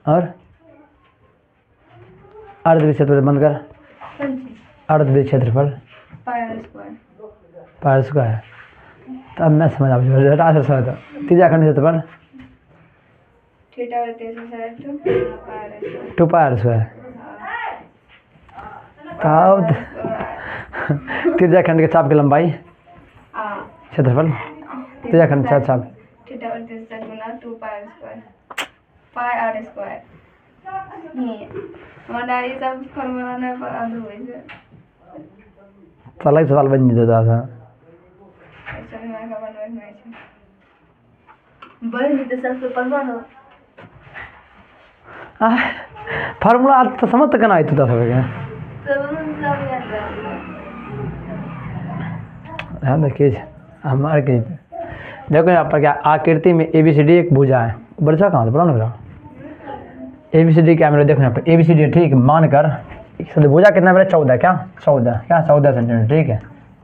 और अर्धवृत्त क्षेत्रफल बंद कर, अर्धवृत्त क्षेत्रफल पाई स्क्वायर। तब मैं समझ आ तीजा खंड क्षेत्रफल 2πr²। तब तीजा खंड के चाप की लंबाई क्षेत्रफल, तीजा खंड चाप अलग सवाल बन जाता था। फार्मूला तो समझ तक ना था देखिए हमारे के देखो यहाँ पर क्या आकृति में ABCD एक भुजा है, बरसा कहाँ से पढ़ा ना ABCD क्या मेरे, देखो यहाँ पर ABCD, ठीक, मानकर भुजा कितना मेरा 14, क्या 14 सेंटीमीटर, ठीक है,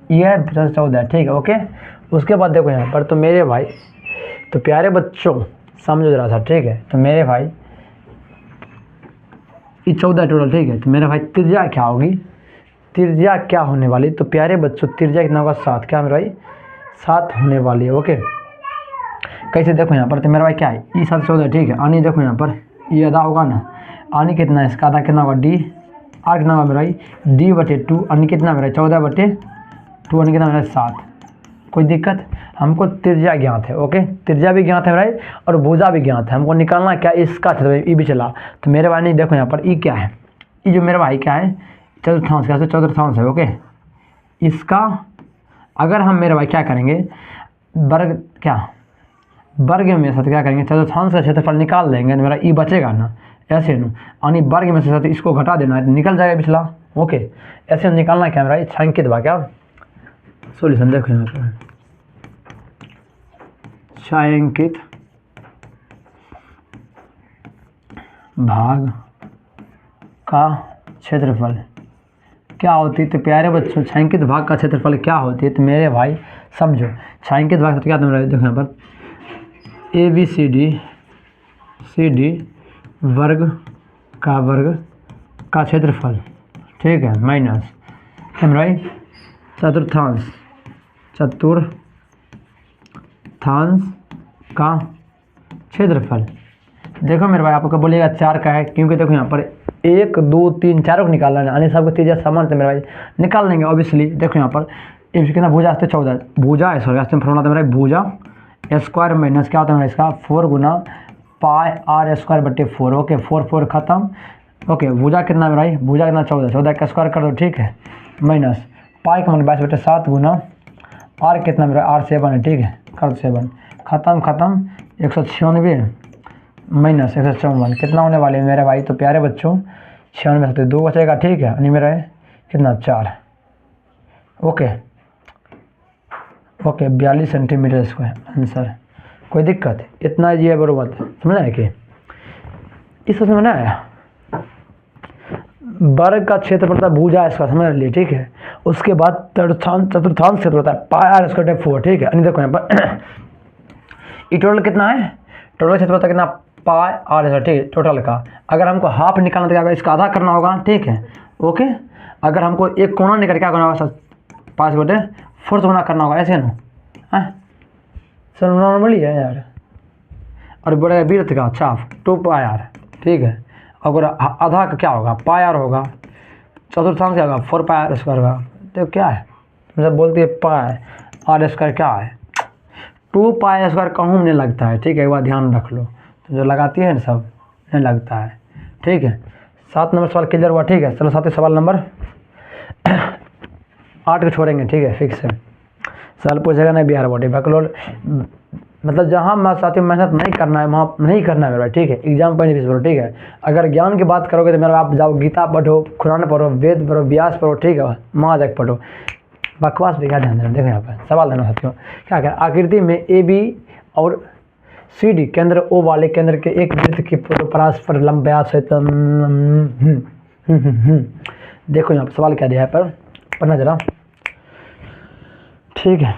ये 14, ठीक है, ओके। उसके बाद देखो यहाँ पर, तो मेरे भाई, तो प्यारे बच्चों समझो जरा सा, ठीक है। तो मेरे भाई ये 14 टोटल, ठीक है। तो मेरे भाई त्रिज्या क्या होगी, त्रिज्या क्या होने वाली, तो प्यारे बच्चों त्रिज्या कितना होगा 7, क्या मेरे भाई 7 होने वाली है, ओके। कैसे देखो यहाँ पर, तो मेरा भाई क्या है, ये 7 14, ठीक है। आनी देखो यहाँ पर ये आधा होगा ना, यानी कितना है इसका आधा कितना होगा डी, आर कितना होगा मेरा भाई डी बटे 2 यानी कितना मेरा 14 बटे 2 यानी कितना मेरा 7। कोई दिक्कत, हमको त्रिज्या ज्ञात है। ओके, त्रिज्या भी ज्ञात है भाई और भुजा भी ज्ञात है, हमको निकालना क्या इसका क्षेत्रफल ई भी चला। तो मेरे भाई नहीं देखो यहाँ पर ई क्या है, ई जो मेरा भाई क्या है चतुर्थांश, कैसे चतुर्थांश है। ओके, इसका अगर हम मेरे भाई क्या करेंगे वर्ग क्या वर्ग में साथ क्या करेंगे चतुर्थांश का क्षेत्रफल निकाल देंगे, मेरा ई बचेगा ना ऐसे न, यानी वर्ग में से साथ इसको घटा देना है निकल जाएगा पिछला। ओके, ऐसे निकालना क्या मेरा छायांकित भाग क्या सोल्यूशन देखो यहाँ पर छायांकित भाग का क्षेत्रफल क्या होती है। तो प्यारे बच्चों छायांकित भाग का क्षेत्रफल क्या होती है, तो मेरे भाई समझो छायांकित भाग क्या तुम देखो यहाँ पर ए बी सी डी वर्ग का क्षेत्रफल, ठीक है, माइनस क्या मेरा भाई चतुर्थांश का क्षेत्रफल। देखो मेरे भाई आपको बोलेगा 4 का है, क्योंकि देखो यहाँ पर 1 2 3 4 को निकालना है, यानी सबको त्रिज्या समान से मेरे भाई निकाल लेंगे ऑब्वियसली। देखो यहाँ पर कितना भुजा आते 14 भुजा है, सॉरी आस्ते फॉर्मूला मेरा भुजा स्क्वायर माइनस क्या होता है मेरा इसका 4 गुना पाई आर स्क्वायर बटे 4। ओके, 4 4 खत्म। ओके, भुजा कितना मेरा भाई भुजा कितना 14 का स्क्वायर कर दो, ठीक है, माइनस पाई का मान 22/7 गुना आर कितना मेरा आर 7 है, ठीक है, कर दो 7 खत्म 196 माइनस 154 कितना होने वाले मेरे भाई। तो प्यारे बच्चों 96 में से 2 बचेगा, ठीक है, यानी मेरा कितना 4। Okay 42 centimetre square answer. कोई दिक्कत इतना जी है बरोबर, समझ आया कि इस समझ में आया। वर्ग का क्षेत्रफल होता है भुजा इसका, समझ लिए, ठीक है। उसके बाद चतुर्थांश क्षेत्र होता है पाई आर स्क्वायर 4, ठीक है। देखो यहाँ पर ये टोटल कितना है, टोटल क्षेत्र होता है कितना पाई आर स्क्वायर, ठीक है, टोटल का। अगर हमको हाफ निकालना तो क्या इसका आधा करना होगा, ठीक है। ओके, अगर हमको एक कोना निकल क्या करना होगा 5/4 गुना करना होगा, ऐसे ना सर नॉर्मली है यार। और बड़े वृत्त का चाप 2 पाई आर, ठीक है। अगर आधा का क्या होगा पाई आर होगा, चतुर्थांश क्या होगा 4 पाई आर स्क्वायर होगा। तो क्या है मतलब बोलती है पाई आर स्क्वायर क्या है 2 पाई स्क्वायर कहूँ नहीं लगता है, ठीक है, एक बार ध्यान रख लो। तो जो लगाती है ना सब नहीं लगता है, ठीक है। 7 नंबर सवाल क्लियर हुआ, ठीक है। चलो 7 सवाल नंबर 8 को छोड़ेंगे, ठीक है, फिक्स है। सवाल पूछेगा नहीं बिहार बॉडी बकलोल, मतलब जहाँ मैं साथियों मेहनत नहीं करना है वहाँ नहीं करना है मेरा, ठीक है। एग्जाम पॉइंट ऑफ व्यू ठीक है। अगर ज्ञान की बात करोगे तो मेरा आप जाओ गीता पढ़ो, कुरान पढ़ो, वेद पढ़ो, व्यास पढ़ो, ठीक है, महाजग पढ़ो। बकवास भी क्या ध्यान देना। देखो यहाँ पर सवाल देना साथियों क्या क्या आकृति में ए बी और सी डी केंद्र ओ वाले केंद्र के एक वृत्त की परस्पर लंब व्यास है। देखो यहाँ पर सवाल क्या दिया है पर पढ़ना जरा, ठीक है।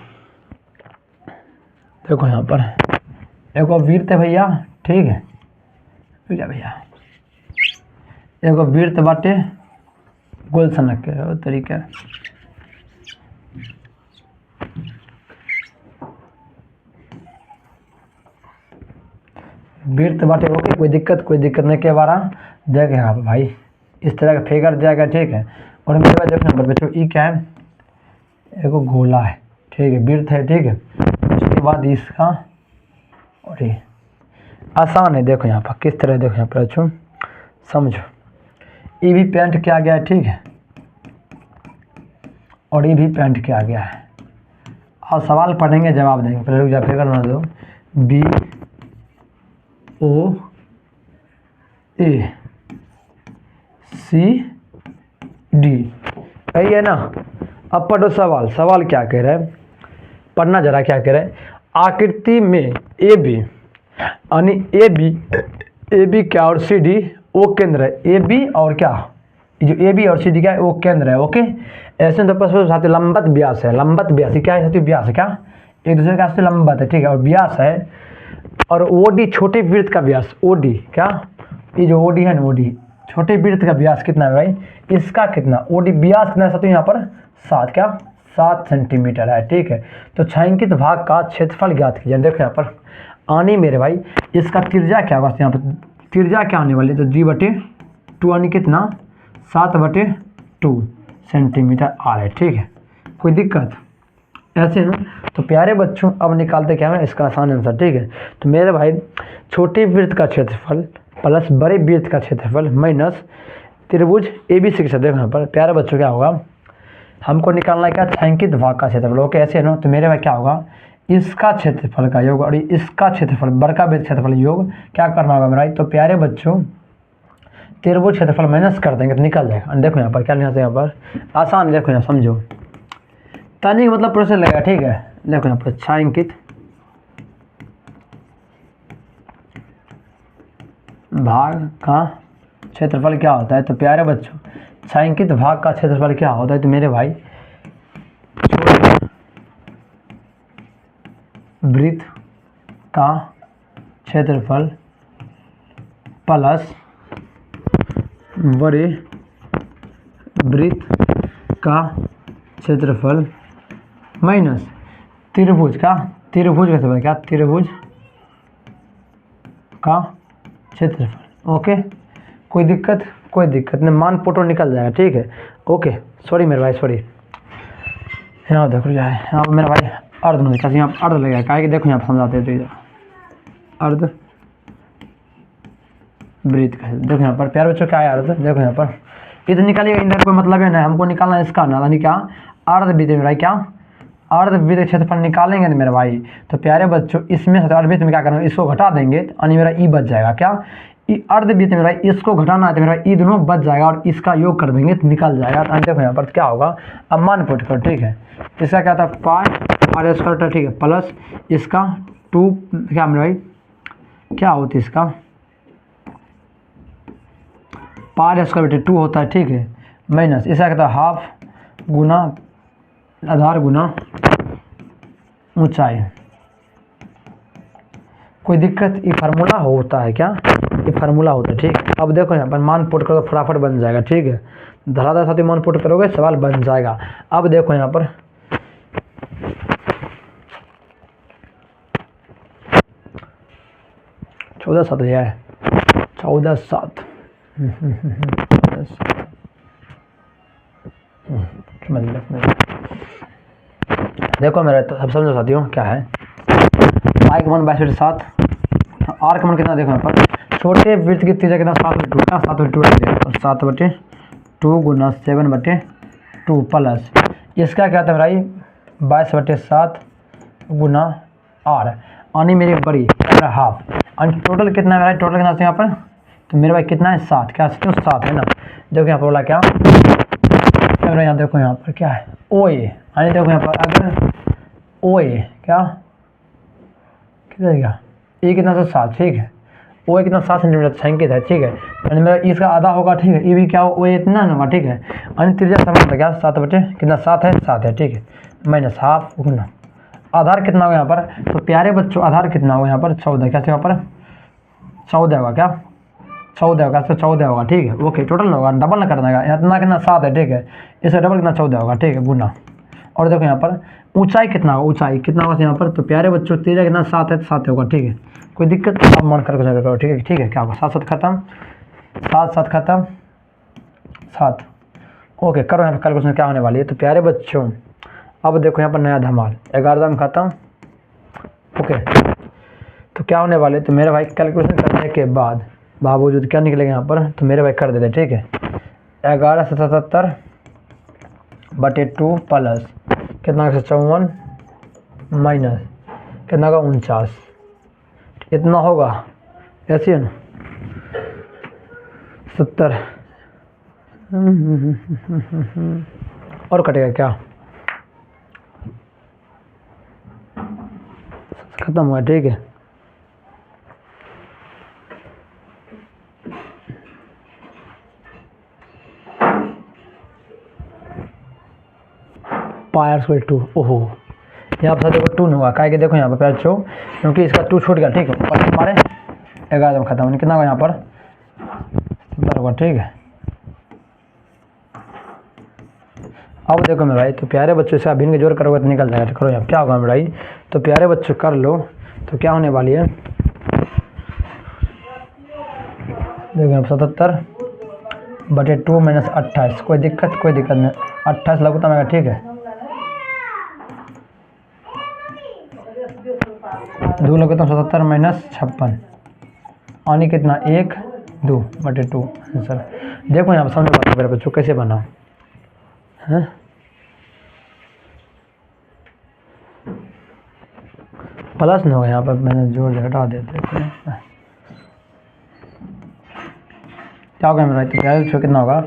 देखो यहाँ पर एक वृत्त है भैया, ठीक है भैया, एक वृत्त बाटे गोल सनक के तरीका वृत्त बाटे। ओके, कोई दिक्कत नहीं के बारा देखे आप भाई इस तरह का फिगर जाएगा, ठीक है। और मेरे पास देखो नंबर बच्चों ई क्या है, एक गोला है, ठीक है, वृत्त है, ठीक है। उसके बाद इसका और ये आसान है। देखो यहाँ पर किस तरह, देखो यहाँ पर बच्चों समझो, ये भी पेंट किया गया है, ठीक है, और ये भी पेंट किया गया है। और सवाल पढ़ेंगे जवाब देंगे, पहले रुक जा फिगर बना दो। बी ओ ए सी डी सही है ना। अब पढ़ो सवाल, सवाल क्या कह रहा है, पढ़ना जरा क्या कह रहा है। आकृति में ए बी यानी ए बी क्या और सी डी ओ केंद्र है। ए बी और क्या, जो ए बी और सी डी क्या है वो केंद्र है। ओके, ऐसे तो साथ लंबत व्यास है, लंबत व्यास क्या है साथी, व्यास है क्या एक दूसरे का लंबत है, ठीक है, और व्यास है। और ओ डी छोटे वृत्त का व्यास, ओ डी क्या, ये जो ओ डी है ना, ओ डी छोटे वृत्त का व्यास कितना है भाई, इसका कितना ओ डी व्यास कितना है साथी, यहाँ पर 7 सेंटीमीटर है, ठीक है। तो छायांकित भाग का क्षेत्रफल ज्ञात कीजिए। देखो यहाँ पर आने मेरे भाई इसका त्रिज्या क्या होगा, यहाँ पर त्रिज्या क्या आने वाली, तो 2/2 टू यानी कितना 7/2 सेंटीमीटर आ रहा है, ठीक है। कोई दिक्कत ऐसे ना। तो प्यारे बच्चों अब निकालते क्या है इसका आसान आंसर, ठीक है। तो मेरे भाई छोटे वृत्त का क्षेत्रफल प्लस बड़े वृत्त का क्षेत्रफल माइनस त्रिभुज ABC के क्षेत्रफल। यहाँ पर प्यारे बच्चों क्या होगा, हमको निकालना है क्या, छायांकित भाग का क्षेत्रफल। ओके ऐसे है ना। तो मेरे भाई क्या होगा, इसका क्षेत्रफल का योग और इसका क्षेत्रफल बड़का वृत्त क्षेत्रफल योग क्या करना होगा मेरा। तो प्यारे बच्चों त्रिभुज क्षेत्रफल माइनस कर देंगे तो निकल जाएगा। देखो यहाँ पर क्या लिखा है, यहाँ पर आसान, देखो यहाँ समझो, तनिक मतलब प्रोसेस लगेगा, ठीक है। देखो यहाँ पर छायांकित भाग का क्षेत्रफल क्या होता है। तो प्यारे बच्चों छायांकित भाग का क्षेत्रफल क्या होता है। तो मेरे भाई वृत्त का क्षेत्रफल प्लस बड़े वृत्त का क्षेत्रफल माइनस त्रिभुज का क्षेत्रफल क्या, त्रिभुज का क्षेत्रफल। ओके कोई दिक्कत नहीं, मान पोटो निकल जाएगा, ठीक है। ओके सॉरी मेरे भाई, सॉरी। यहाँ देखो जाए, यहाँ मेरा भाई अर्ध में कैसे यहाँ अर्ध लगेगा, क्या कि देखो यहाँ पर समझाते हैं। तो अर्ध वृत्त का, देखो यहाँ पर प्यारे बच्चों क्या है अर्ध, देखो यहाँ पर इधर निकालिएगा, इधर कोई मतलब है ना, हमको निकालना है इसका ना, यानी क्या अर्ध वृत्त मेरा भाई, क्या अर्ध वृत्त क्षेत्रफल निकालेंगे ना मेरे भाई। तो प्यारे बच्चों इसमें से अर्ध वृत्त में क्या करना है, इसको घटा देंगे यानी मेरा ई बच जाएगा, क्या अर्ध वृत्त मेरा इसको घटाना है तो मेरा ई दोनों बच जाएगा और इसका योग कर देंगे तो निकल जाएगा। तो देखो यहाँ पर क्या होगा, अब मान पुट कर, ठीक है। इसका क्या था πr², ठीक है, प्लस इसका 2 क्या मेरे भाई क्या होती है इसका πr²/2 होता है, ठीक है, माइनस इसका क्या था हाफ गुना आधार गुना ऊंचाई। कोई दिक्कत, ये फार्मूला होता है, क्या ये फार्मूला होता है, ठीक। अब देखो यहाँ पर मान पुट करो फटाफट बन जाएगा, ठीक है। धराधर साथ ही मान पुट करोगे सवाल बन जाएगा। अब देखो यहाँ पर 14/7 है, 14/7 देखो मेरा तो सब समझो साथियों क्या है। पाई का मान 22/7, आर का मान कितना, देखो यहाँ पर छोटे वृत्त की त्रिज्या कितना 7/2 और 7/2 गुना 7/2 प्लस इसका क्या था भाई 22/7 गुना आर यानी मेरी बड़ी मेरा हाफ, और टोटल कितना है मेरा, टोटल कितना यहाँ पर। तो मेरे भाई कितना है 7, क्या 7 है ना। देखो यहाँ पर बोला क्या मेरा, यहाँ देखो यहाँ पर क्या है ओ ए, यानी देखो यहाँ पर अगर ओ ए क्या कितना देगा, ये कितना था 7, ठीक है। ओ ए कितना 7 सेंटीमीटर छायांकित है, ठीक है। यानी मेरा इसका आधा होगा, ठीक है। ये भी क्या ओ ए इतना होगा, ठीक है। यानी त्रिज्या समान था क्या 7 कितना 7 है, ठीक है, माइनस हाफ गुना आधार कितना होगा यहाँ पर। तो प्यारे बच्चों आधार कितना होगा यहाँ पर 14, क्या यहाँ पर 14 होगा, क्या 14 होगा, 14 होगा, ठीक है। ओके टोटल होगा, डबल ना करना है, इतना कितना 7 है, ठीक है। इसका डबल कितना 14 होगा, ठीक है, गुना। और देखो यहाँ पर ऊंचाई कितना होगा, ऊंचाई कितना होगा यहाँ पर। तो प्यारे बच्चों त्रिज्या कितना 7 है, 7 होगा, ठीक है। कोई दिक्कत आप मान करके करो, ठीक है, ठीक है। क्या होगा 7 खत्म, 7 खत्म 7। ओके करो यहाँ पर कैलकुलेशन क्या होने वाली है। तो प्यारे बच्चों अब देखो यहाँ पर नया धमाल 11 में खत्म। ओके तो क्या होने वाले, तो मेरे भाई कैलकुलेशन करने के बाद बावजूद क्या निकलेगा यहाँ पर। तो मेरे भाई कर देते, ठीक है। 11/2 प्लस कितना 154 माइनस कितना का 49, इतना होगा ऐसे है ना 70 और कटेगा क्या, खत्म हुआ, ठीक है। πr²/2 ओहो यहाँ पर देखो 2 नहीं हुआ, क्या कि देखो यहाँ पर पैर छो क्योंकि इसका 2 छूट गया, ठीक है। और हमारे 11 में खत्म होने कितना होगा यहाँ पर 70 होगा, ठीक है। अब देखो मेरे भाई तो प्यारे बच्चों से भिन्न के जोड़ करोगे तो निकल जाएगा। तो करो यहाँ क्या होगा मेरे भाई, तो प्यारे बच्चों कर लो। तो क्या होने वाली है देखो यहाँ 77 बटे 2 माइनस 28, कोई दिक्कत नहीं, 28 लगता मेरा, ठीक है। 2 लगता 77 माइनस 56 यानी कितना 1 2 बटे 2 आंसर। देखो यहाँ पर समझ बात मेरे बच्चों कैसे बना है, प्लस नहीं होगा यहाँ पर, मैंने जोड़ घटा देते क्या होगा मेरा, तो क्या कितना होगा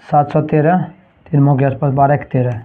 713, 3 के आसपास 12 1 13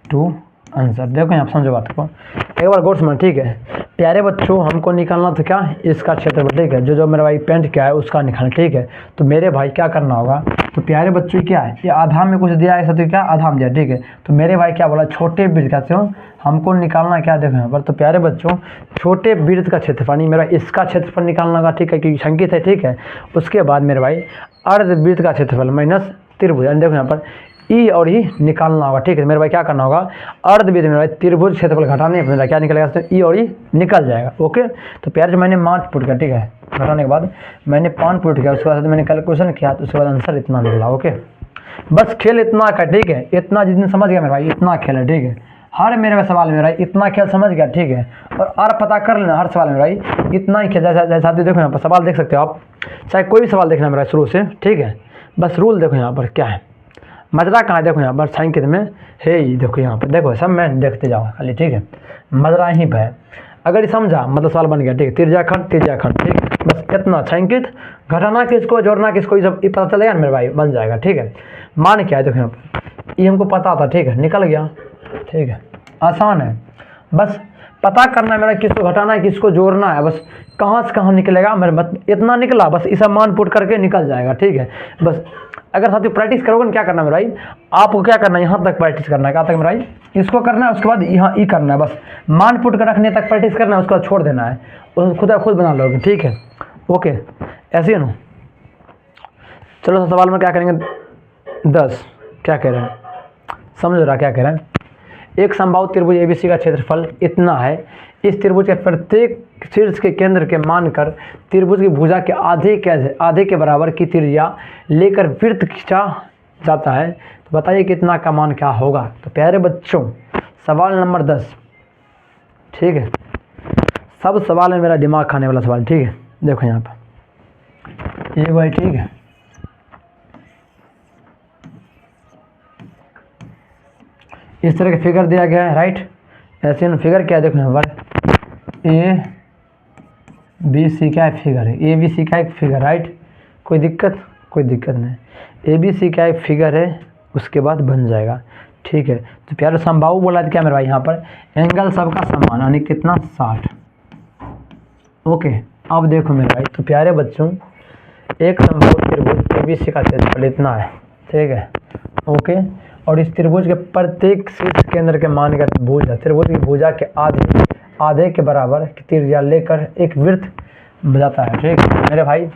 2 आंसर। देखो यहाँ पर समझो बात को एक बार गौर से, ठीक है प्यारे बच्चों, हमको निकालना तो क्या इसका क्षेत्रफल, ठीक है, जो मेरा भाई पेंट क्या है उसका निकालना, ठीक है। तो मेरे भाई क्या करना होगा, तो प्यारे बच्चों क्या है, ये आधा में कुछ दिया ऐसा, तो क्या आधा में दिया, ठीक है। तो मेरे भाई क्या बोला, छोटे वृत्त का से हमको निकालना क्या, देखो यहाँ पर, तो प्यारे बच्चों छोटे वृत्त का क्षेत्रफल, नहीं मेरा इसका क्षेत्रफल निकालना होगा, ठीक है, क्योंकि संकेत है, ठीक है। उसके बाद मेरे भाई अर्धवृत्त का क्षेत्रफल माइनस त्रिभुज, देखो यहाँ पर ई और ई निकालना होगा, ठीक है। मेरे भाई क्या करना होगा, अर्धवृत्त मेरे भाई त्रिभुज क्षेत्रफल घटाने मेरा क्या निकलेगा, तो ई और ई निकल जाएगा, ओके। तो प्यार जो मैंने 5 पुट किया, ठीक है, घटाने के बाद मैंने 5 पुट किया, उसके बाद मैंने कैलकुलेशन किया, तो उसके बाद आंसर इतना निकला, ओके। बस खेल इतना का, ठीक है, इतना जितने समझ गया मेरे भाई, इतना खेल है, ठीक है। हर मेरे सवाल में भाई इतना खेल समझ गया, ठीक है। और पता कर लेना हर सवाल में भाई इतना ही खेल, जैसा देखो यहाँ पर सवाल देख सकते हो आप, चाहे कोई भी सवाल देखना मेरा शुरू से, ठीक है। बस रूल देखो यहाँ पर क्या है, मजरा कहाँ है, देखो यहाँ पर संकेत में है ही, देखो यहाँ पर, देखो सब मैं देखते जाओ खाली, ठीक है, मजरा ही पे है। अगर ये समझा मतलब सवाल बन गया, ठीक है, तिरजाखंड, ठीक है, बस इतना संकेत, घटाना किसको, जोड़ना किसको, ये सब ये पता चलेगा ना मेरे भाई, बन जाएगा, ठीक है। मान क्या है, देखो यहाँ पर ये हमको पता था, ठीक है, निकल गया, ठीक है, आसान है। बस पता करना है मेरा किसको घटाना है किसको जोड़ना है, बस कहाँ से कहाँ निकलेगा मेरे, इतना निकला बस इसे मान पुट करके निकल जाएगा, ठीक है। बस अगर साथियों प्रैक्टिस करोगे ना, क्या करना है भाई, आपको क्या करना है, यहाँ तक प्रैक्टिस करना है, क्या तक भाई, इसको करना है, उसके बाद यहाँ ई करना है, बस मान पुट कर रखने तक प्रैक्टिस करना है, उसके बाद छोड़ देना है, खुद बना लोगे, ठीक है, ओके। ऐसे ही ना, चलो सवाल में क्या करेंगे 10, क्या कह रहे हैं समझ रहा क्या कह रहे हैं। एक समबाहु त्रिभुज एबीसी का क्षेत्रफल इतना है, इस त्रिभुज के प्रत्येक शीर्ष के केंद्र के मानकर त्रिभुज की भुजा के आधे के बराबर की त्रिज्या लेकर वृत्त खींचा जाता है, तो बताइए कितना का मान क्या होगा। तो प्यारे बच्चों सवाल नंबर 10, ठीक है, सब सवाल है मेरा दिमाग खाने वाला सवाल, ठीक है। देखो यहाँ पर ये भाई, ठीक है, इस तरह का फिगर दिया गया है, राइट, ऐसे ना फिगर क्या है, देखो यहाँ पर ए बी सी का एक फिगर है, ए बी सी का एक फिगर, राइट, कोई दिक्कत नहीं, ए बी सी का एक फिगर है, उसके बाद बन जाएगा, ठीक है। तो प्यारे समबाहु बोला था क्या मेरे भाई, यहाँ पर एंगल सबका समान यानी कितना 60, ओके। अब देखो मेरे भाई, तो प्यारे बच्चों एक समबाहु त्रिभुज ए बी सी का क्षेत्रफल इतना है, ठीक है, ओके। और इस त्रिभुज के प्रत्येक शीर्ष केंद्र के मान कर भुजा, त्रिभुज की भुजा के आधे के बराबर त्रिज्या लेकर एक वृत्त बनाता है, ठीक है मेरे भाई।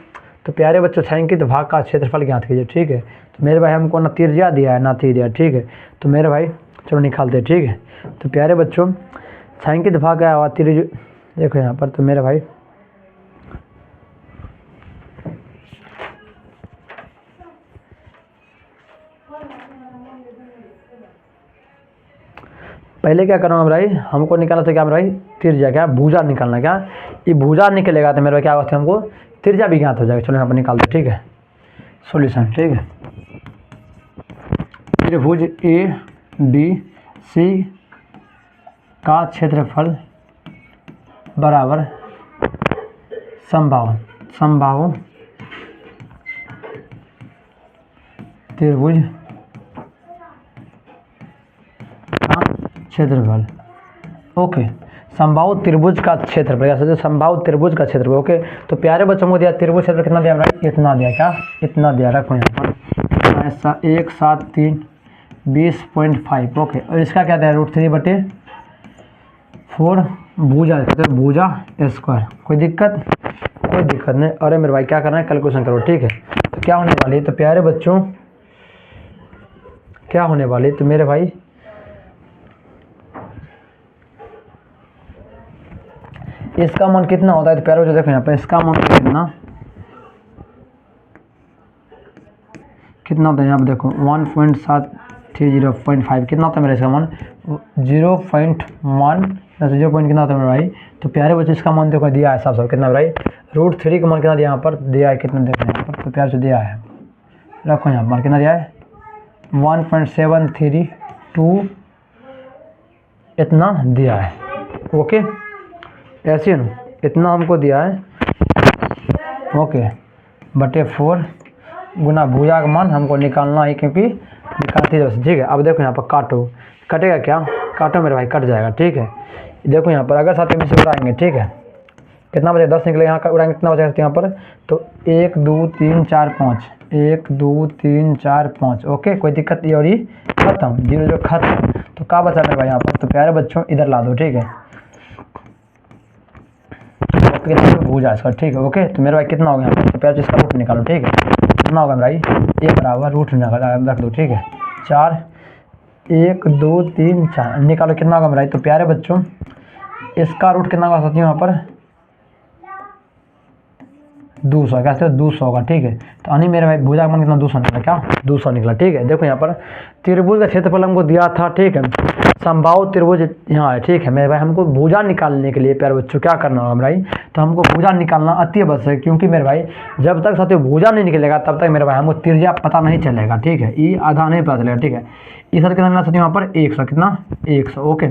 तो प्यारे बच्चों छायांकित भाग का क्षेत्रफल ज्ञात कीजिए, ठीक है। तो मेरे भाई हमको ना त्रिज्या दिया है ना त्रिज्या, ठीक है। तो मेरे भाई चलो निकालते हैं, ठीक है। तो प्यारे बच्चों छायांकित भाग क्या हुआ, त्रिज्या देखो यहाँ पर, तो मेरे भाई पहले क्या करना भाई, हमको निकालना था क्या मेरे भाई, त्रिज्या क्या भुजा निकालना, क्या ये भुजा निकलेगा तो मेरे भाई क्या होता है, हमको त्रिज्या भी ज्ञात हो जाएगा। चलो यहाँ पर निकालते, ठीक है, सॉल्यूशन, ठीक है। त्रिभुज ए बी सी का क्षेत्रफल बराबर समबाहु त्रिभुज का क्षेत्रफल, ओके। समबाहु त्रिभुज का क्षेत्रफल, या समबाहु त्रिभुज का क्षेत्रफल, ओके। तो प्यारे बच्चों को दिया त्रिभुज क्षेत्र कितना दिया भाई, इतना दिया, क्या इतना दिया, रखो यहाँ पर ऐसा 1 7 3 20.5, ओके। और इसका क्या दिया √3/4 भुजा, भुजा स्क्वायर, कोई दिक्कत नहीं। अरे मेरे भाई क्या करना है, कैलकुलेशन करो, ठीक है। तो क्या होने वाली है, तो प्यारे बच्चों क्या होने वाली, तो मेरे भाई इसका मान कितना होता है, तो प्यारे बच्चों देखो यहाँ पर इसका मान कितना कितना होता है यहाँ पर देखो 1.730.5 कितना होता है मेरा इसका मान 0.1 0 पॉइंट कितना होता है मेरा भाई। तो प्यारे बच्चे इसका मान देखो दिया है साफ साफ कितना भाई √3 का मान कितना दिया यहाँ पर दिया है कितना देखो यहाँ पर तो प्यार से दिया है रखो यहाँ पर कितना दिया है 1.732 इतना दिया है। ओके ऐसे ना इतना हमको दिया है ओके बटे 4 गुना भुजा का मान हमको निकालना है क्योंकि निकालती है ठीक है। अब देखो यहाँ पर काटो कटेगा क्या काटो मेरे भाई कट जाएगा ठीक है। देखो यहाँ पर अगर साथ में से उड़ाएंगे ठीक है कितना बचेगा 10 निकलेगा यहाँ का उड़ाएंगे कितना बचेगा यहाँ पर तो 1 2 3 4 5 1 2 3 4 5 ओके कोई दिक्कत नहीं और ये खत्म 0 0 खत्म। तो क्या बचा मेरे भाई यहाँ पर तो प्यारे बच्चों इधर ला दो ठीक है भूजा इसका ठीक है। ओके तो मेरे भाई कितना होगा यहाँ पर तो प्यारे इसका रूट निकालो ठीक है कितना होगा मेरा भाई ये बराबर रूट रख दो ठीक है 4 1 2 3 4 निकालो कितना होगा मेरा तो प्यारे बच्चों इसका रूट कितना होगा साथियों यहाँ पर 200 कैसे 200 होगा ठीक है। तो यानी मेरे भाई भुजा का मान कितना 200 निकला क्या 200 निकला ठीक है। देखो यहाँ पर त्रिभुज का क्षेत्रफल हमको दिया था ठीक है समबाहु त्रिभुज यहाँ है ठीक है मेरे भाई हमको भुजा निकालने के लिए प्यारे बच्चों क्या करना होगा मेरे भाई तो हमको भुजा निकालना अति आवश्यक है क्योंकि मेरे भाई जब तक साथियों भुजा नहीं निकलेगा तब तक मेरे भाई हमको त्रिज्या पता नहीं चलेगा ठीक है ये आधा नहीं पता चलेगा ठीक है। इस कितना मिला साथियों यहाँ पर 100 कितना 100 ओके।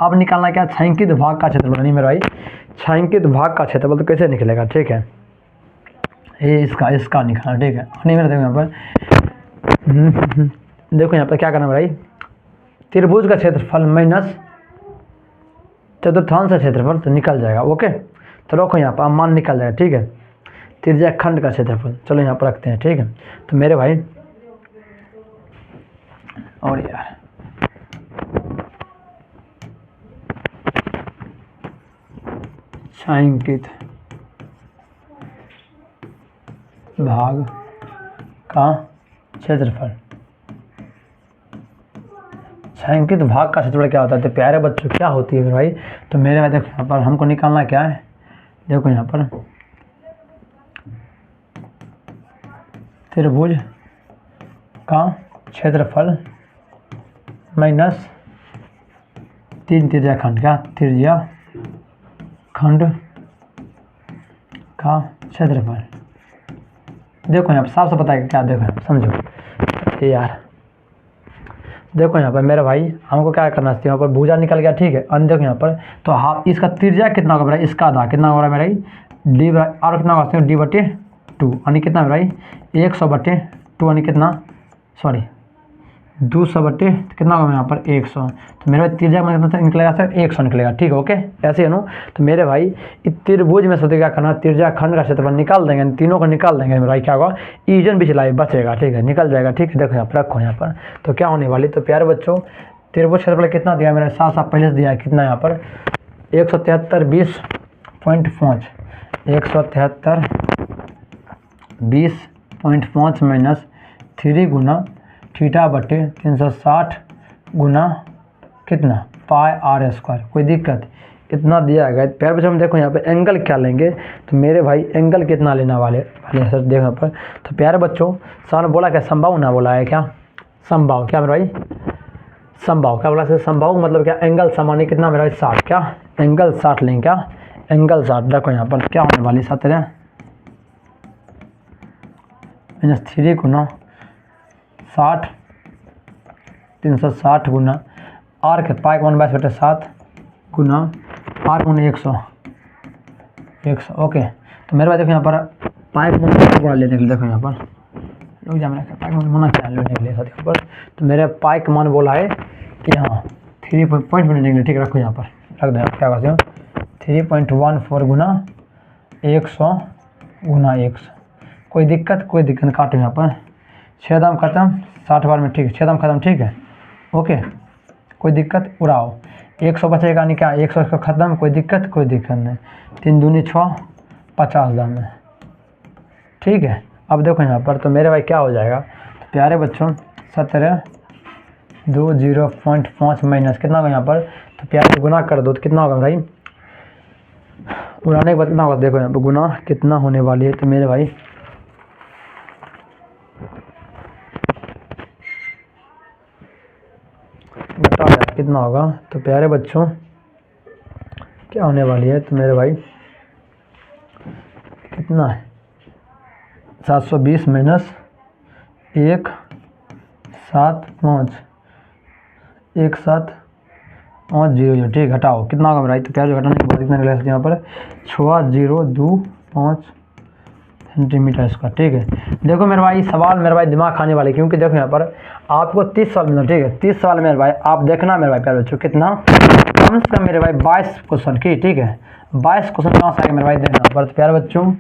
अब निकालना क्या छायांकित भाग का क्षेत्रफल नहीं मेरे भाई छायांकित भाग का क्षेत्रफल तो कैसे निकलेगा ठीक है ये इसका निकालना ठीक है। नहीं मेरा देखो यहाँ पर देखो यहाँ पर क्या करना भाई त्रिभुज का क्षेत्रफल माइनस चतुर्थांश का क्षेत्रफल तो निकल जाएगा ओके। तो रखो यहाँ पर मान निकल जाएगा ठीक है त्रिज्या खंड का क्षेत्रफल चलो यहाँ पर रखते हैं ठीक है। तो मेरे भाई और यार छायांकित भाग का क्षेत्रफल छायांकित भाग का क्षेत्रफल क्या होता है तो प्यारे बच्चों क्या होती है मेरे भाई तो मेरे भाई देखो यहाँ पर हमको निकालना क्या है देखो यहाँ पर त्रिभुज का क्षेत्रफल माइनस 3 त्रिज्या खंड का त्रिज्या खंड का क्षेत्रफल। देखो यहाँ पर साफ साफ बताएगा क्या देखो यहाँ समझो यार देखो यहाँ पर मेरे भाई हमको क्या करना चाहिए यहाँ पर भुजा निकल गया ठीक है। अन्य देखो यहाँ पर तो हाफ इसका त्रिज्या कितना होगा मेरा इसका आधा कितना होगा मेरा डी और कितना होगा D/2 यानी कितना मेरा भाई 100/2 यानी कितना सॉरी 200 कितना होगा यहाँ पर 100 तो मेरे भाई त्रिज्या में कितना निकलेगा सर 100 निकलेगा ठीक है ओके ऐसे है ना। तो मेरे भाई त्रिभुज में सबसे क्या करना त्रिज्या खंड का क्षेत्रफल निकाल देंगे तीनों को निकाल देंगे मेरे भाई क्या होगा ईजन बिचलाई बचेगा ठीक है निकल जाएगा ठीक है। देखो यहाँ पर रखो यहाँ पर तो क्या होने वाली तो प्यारे बच्चों त्रिभुज क्षेत्रफल कितना दिया मेरे साथ साथ पहले से दिया है कितना यहाँ पर 173 20.5 माइनस 3 गुना θ/360 गुना कितना πr²। कोई दिक्कत इतना दिया गया प्यारे बच्चों हम देखो यहाँ पे एंगल क्या लेंगे तो मेरे भाई एंगल कितना लेना वाले सर देखो यहाँ पर तो प्यारे बच्चों सर बोला क्या समबाहु ना बोला है क्या समबाहु क्या मेरे भाई समबाहु क्या बोला सर समबाहु मतलब क्या एंगल समानी कितना मेरा 60 क्या एंगल 60 लेंगे क्या एंगल 60 देखो यहाँ पर क्या होने वाली 17 -3 गुना 60 360 गुना आर के पाई का 1/7 गुना आर गुना 100 ओके। तो मेरे पास देखो यहाँ पर पाई का गुना लेने के लिए देखो यहाँ पर रुक जा मेरा पाई का मान क्या लेने के लिए साथ यहाँ पर तो मेरे पाई का मान बोला है कि हाँ 3 पॉइंट लेने के लिए ठीक रखो यहाँ पर रख दो क्या कहते हो 3.14 गुना 100 गुना 100 कोई दिक्कत काटो यहाँ पर 6 दाम खत्म 60 बार में ठीक है 6 दाम खत्म ठीक है ओके कोई दिक्कत उड़ाओ 100 बचेगा नहीं क्या 100 का खत्म कोई दिक्कत नहीं 3 दूनी 6 50 दाम में ठीक है। अब देखो यहाँ पर तो मेरे भाई क्या हो जाएगा तो प्यारे बच्चों 17 20.5 माइनस कितना होगा यहाँ पर तो प्यारे गुना कर दो तो कितना होगा भाई उड़ाने के बाद कितना होगा देखो यहाँ पर गुना कितना होने वाली है तो मेरे भाई घटाओ यार कितना होगा। तो प्यारे बच्चों क्या होने वाली है, तो मेरे भाई कितना है 720 माइनस 1,7,5,1,7,5,0 ठीक। घटाओ कितना होगा मेरे भाई। तो प्यारे घटाने के बाद कितना निकलेगा यहाँ पर 6,025 सेंटीमीटर इसका, ठीक है। देखो मेरे भाई सवाल मेरे भाई दिमाग खाने वाले, क्योंकि देखो यहाँ पर आपको 30 सवाल मिला, ठीक है। 30 सवाल मेरे भाई आप देखना मेरे भाई प्यारे बच्चों कितना कम से कम मेरे भाई 22 क्वेश्चन की, ठीक है। 22 क्वेश्चन कहाँ से आएगा मेरे भाई देखना पर। तो प्यारे बच्चों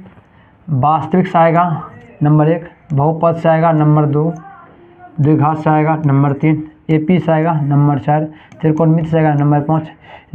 वास्तविक से आएगा नंबर 1, बहुपद से आएगा नंबर 2, द्विघात से आएगा नंबर 3, एपी से आएगा नंबर 4, त्रिकोणमिति से आएगा नंबर 5,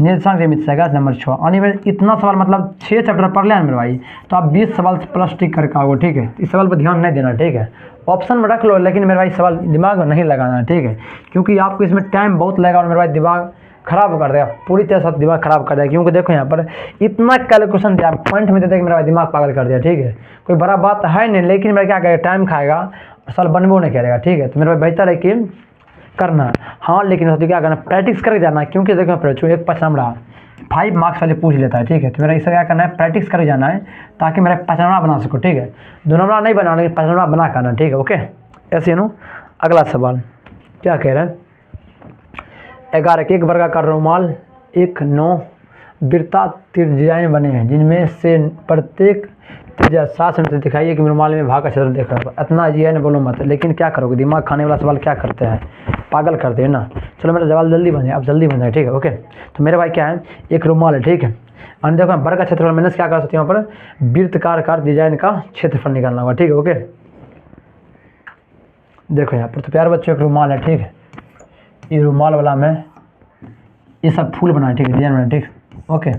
निर्देशांक मिति से आएगा नंबर 6। और इतना सवाल मतलब 6 चैप्टर पढ़ लें मेरे भाई, तो आप 20 सवाल प्लस टिक करके आओगे, ठीक है। इस सवाल पर ध्यान नहीं देना, ठीक है। ऑप्शन में रख लो लेकिन मेरे भाई सवाल दिमाग में नहीं लगाना, ठीक है, क्योंकि आपको इसमें टाइम बहुत लगेगा और मेरे भाई दिमाग खराब कर देगा, पूरी तरह से दिमाग खराब कर देगा। क्योंकि देखो यहाँ पर इतना कैलकुलेशन दिया पॉइंट में देते कि मेरा भाई दिमाग पागल कर दिया, ठीक है। कोई बड़ा बात है नहीं, लेकिन मेरा क्या करेगा टाइम खाएगा और साल बनबो नहीं करेगा, ठीक है। तो मेरा भाई बेहतर है कि करना, हाँ लेकिन क्या करना प्रैक्टिस करके जाना। क्योंकि देखो बच्चों एक पचनमड़ा 5 मार्क्स वाले पूछ लेता है, ठीक है। तो मेरा इससे क्या करना है प्रैक्टिस करके जाना है ताकि मेरा पचनमड़ा बना सको, ठीक है। 2 नंबरा नहीं बनाना लेकिन पचनमड़ा बना करना, ठीक है। ओके ऐसे नो। अगला सवाल क्या कह रहे हैं 11 के एक वर्गाकार रुमाल 1,9 वृत्ताकार डिजाइन बने हैं जिनमें से प्रत्येक त्रिज्या 7 सेंटीमीटर दिखाइए कि रुमाल में भाग का क्षेत्र देखा। इतना जी है ना बोलो मत, लेकिन क्या करोगे दिमाग खाने वाला सवाल क्या करते हैं पागल करते हैं ना। चलो मेरा जवाब जल्दी बन जाए, अब जल्दी बन जाए, ठीक है। ओके तो मेरे भाई क्या है एक रुमाल है, ठीक है। और देखो वर्ग का क्षेत्रफल मैंने क्या कर सकते हैं यहाँ पर वृत्ताकार डिजाइन का क्षेत्रफल निकालना होगा, ठीक है। ओके देखो यहाँ पर तो प्यारे बच्चों एक रुमाल है, ठीक है। ये रुमाल वाला में ये सब फूल बनाए, ठीक है, डिजाइन बनाए, ठीक। ओके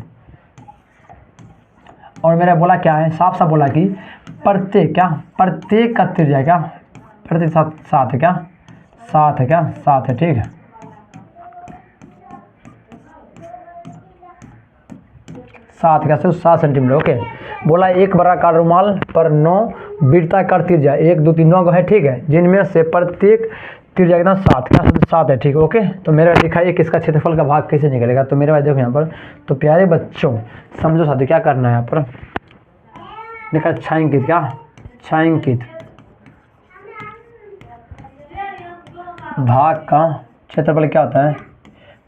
और मेरा बोला क्या है साफ साफ बोला कि प्रत्येक का त्रिज्या क्या प्रत्येक 7 है क्या 7 है क्या 7 है, ठीक है। 7 का सिर्फ 7 सेंटीमीटर। ओके बोला एक वर्गाकार रुमाल पर 9 वृत्ताकार त्रिज्या 1 2 3 9 है, ठीक है, जिनमें से प्रत्येक त्रिज्या कितना 7 है, ठीक है। ओके तो मेरे भाई दिखाइए कि इसका क्षेत्रफल का भाग कैसे निकलेगा। तो मेरे भाई देखो यहाँ पर तो प्यारे बच्चों समझो साथी क्या करना है यहाँ पर देखा छायांकित क्या छायांकित भाग का क्षेत्रफल क्या होता है।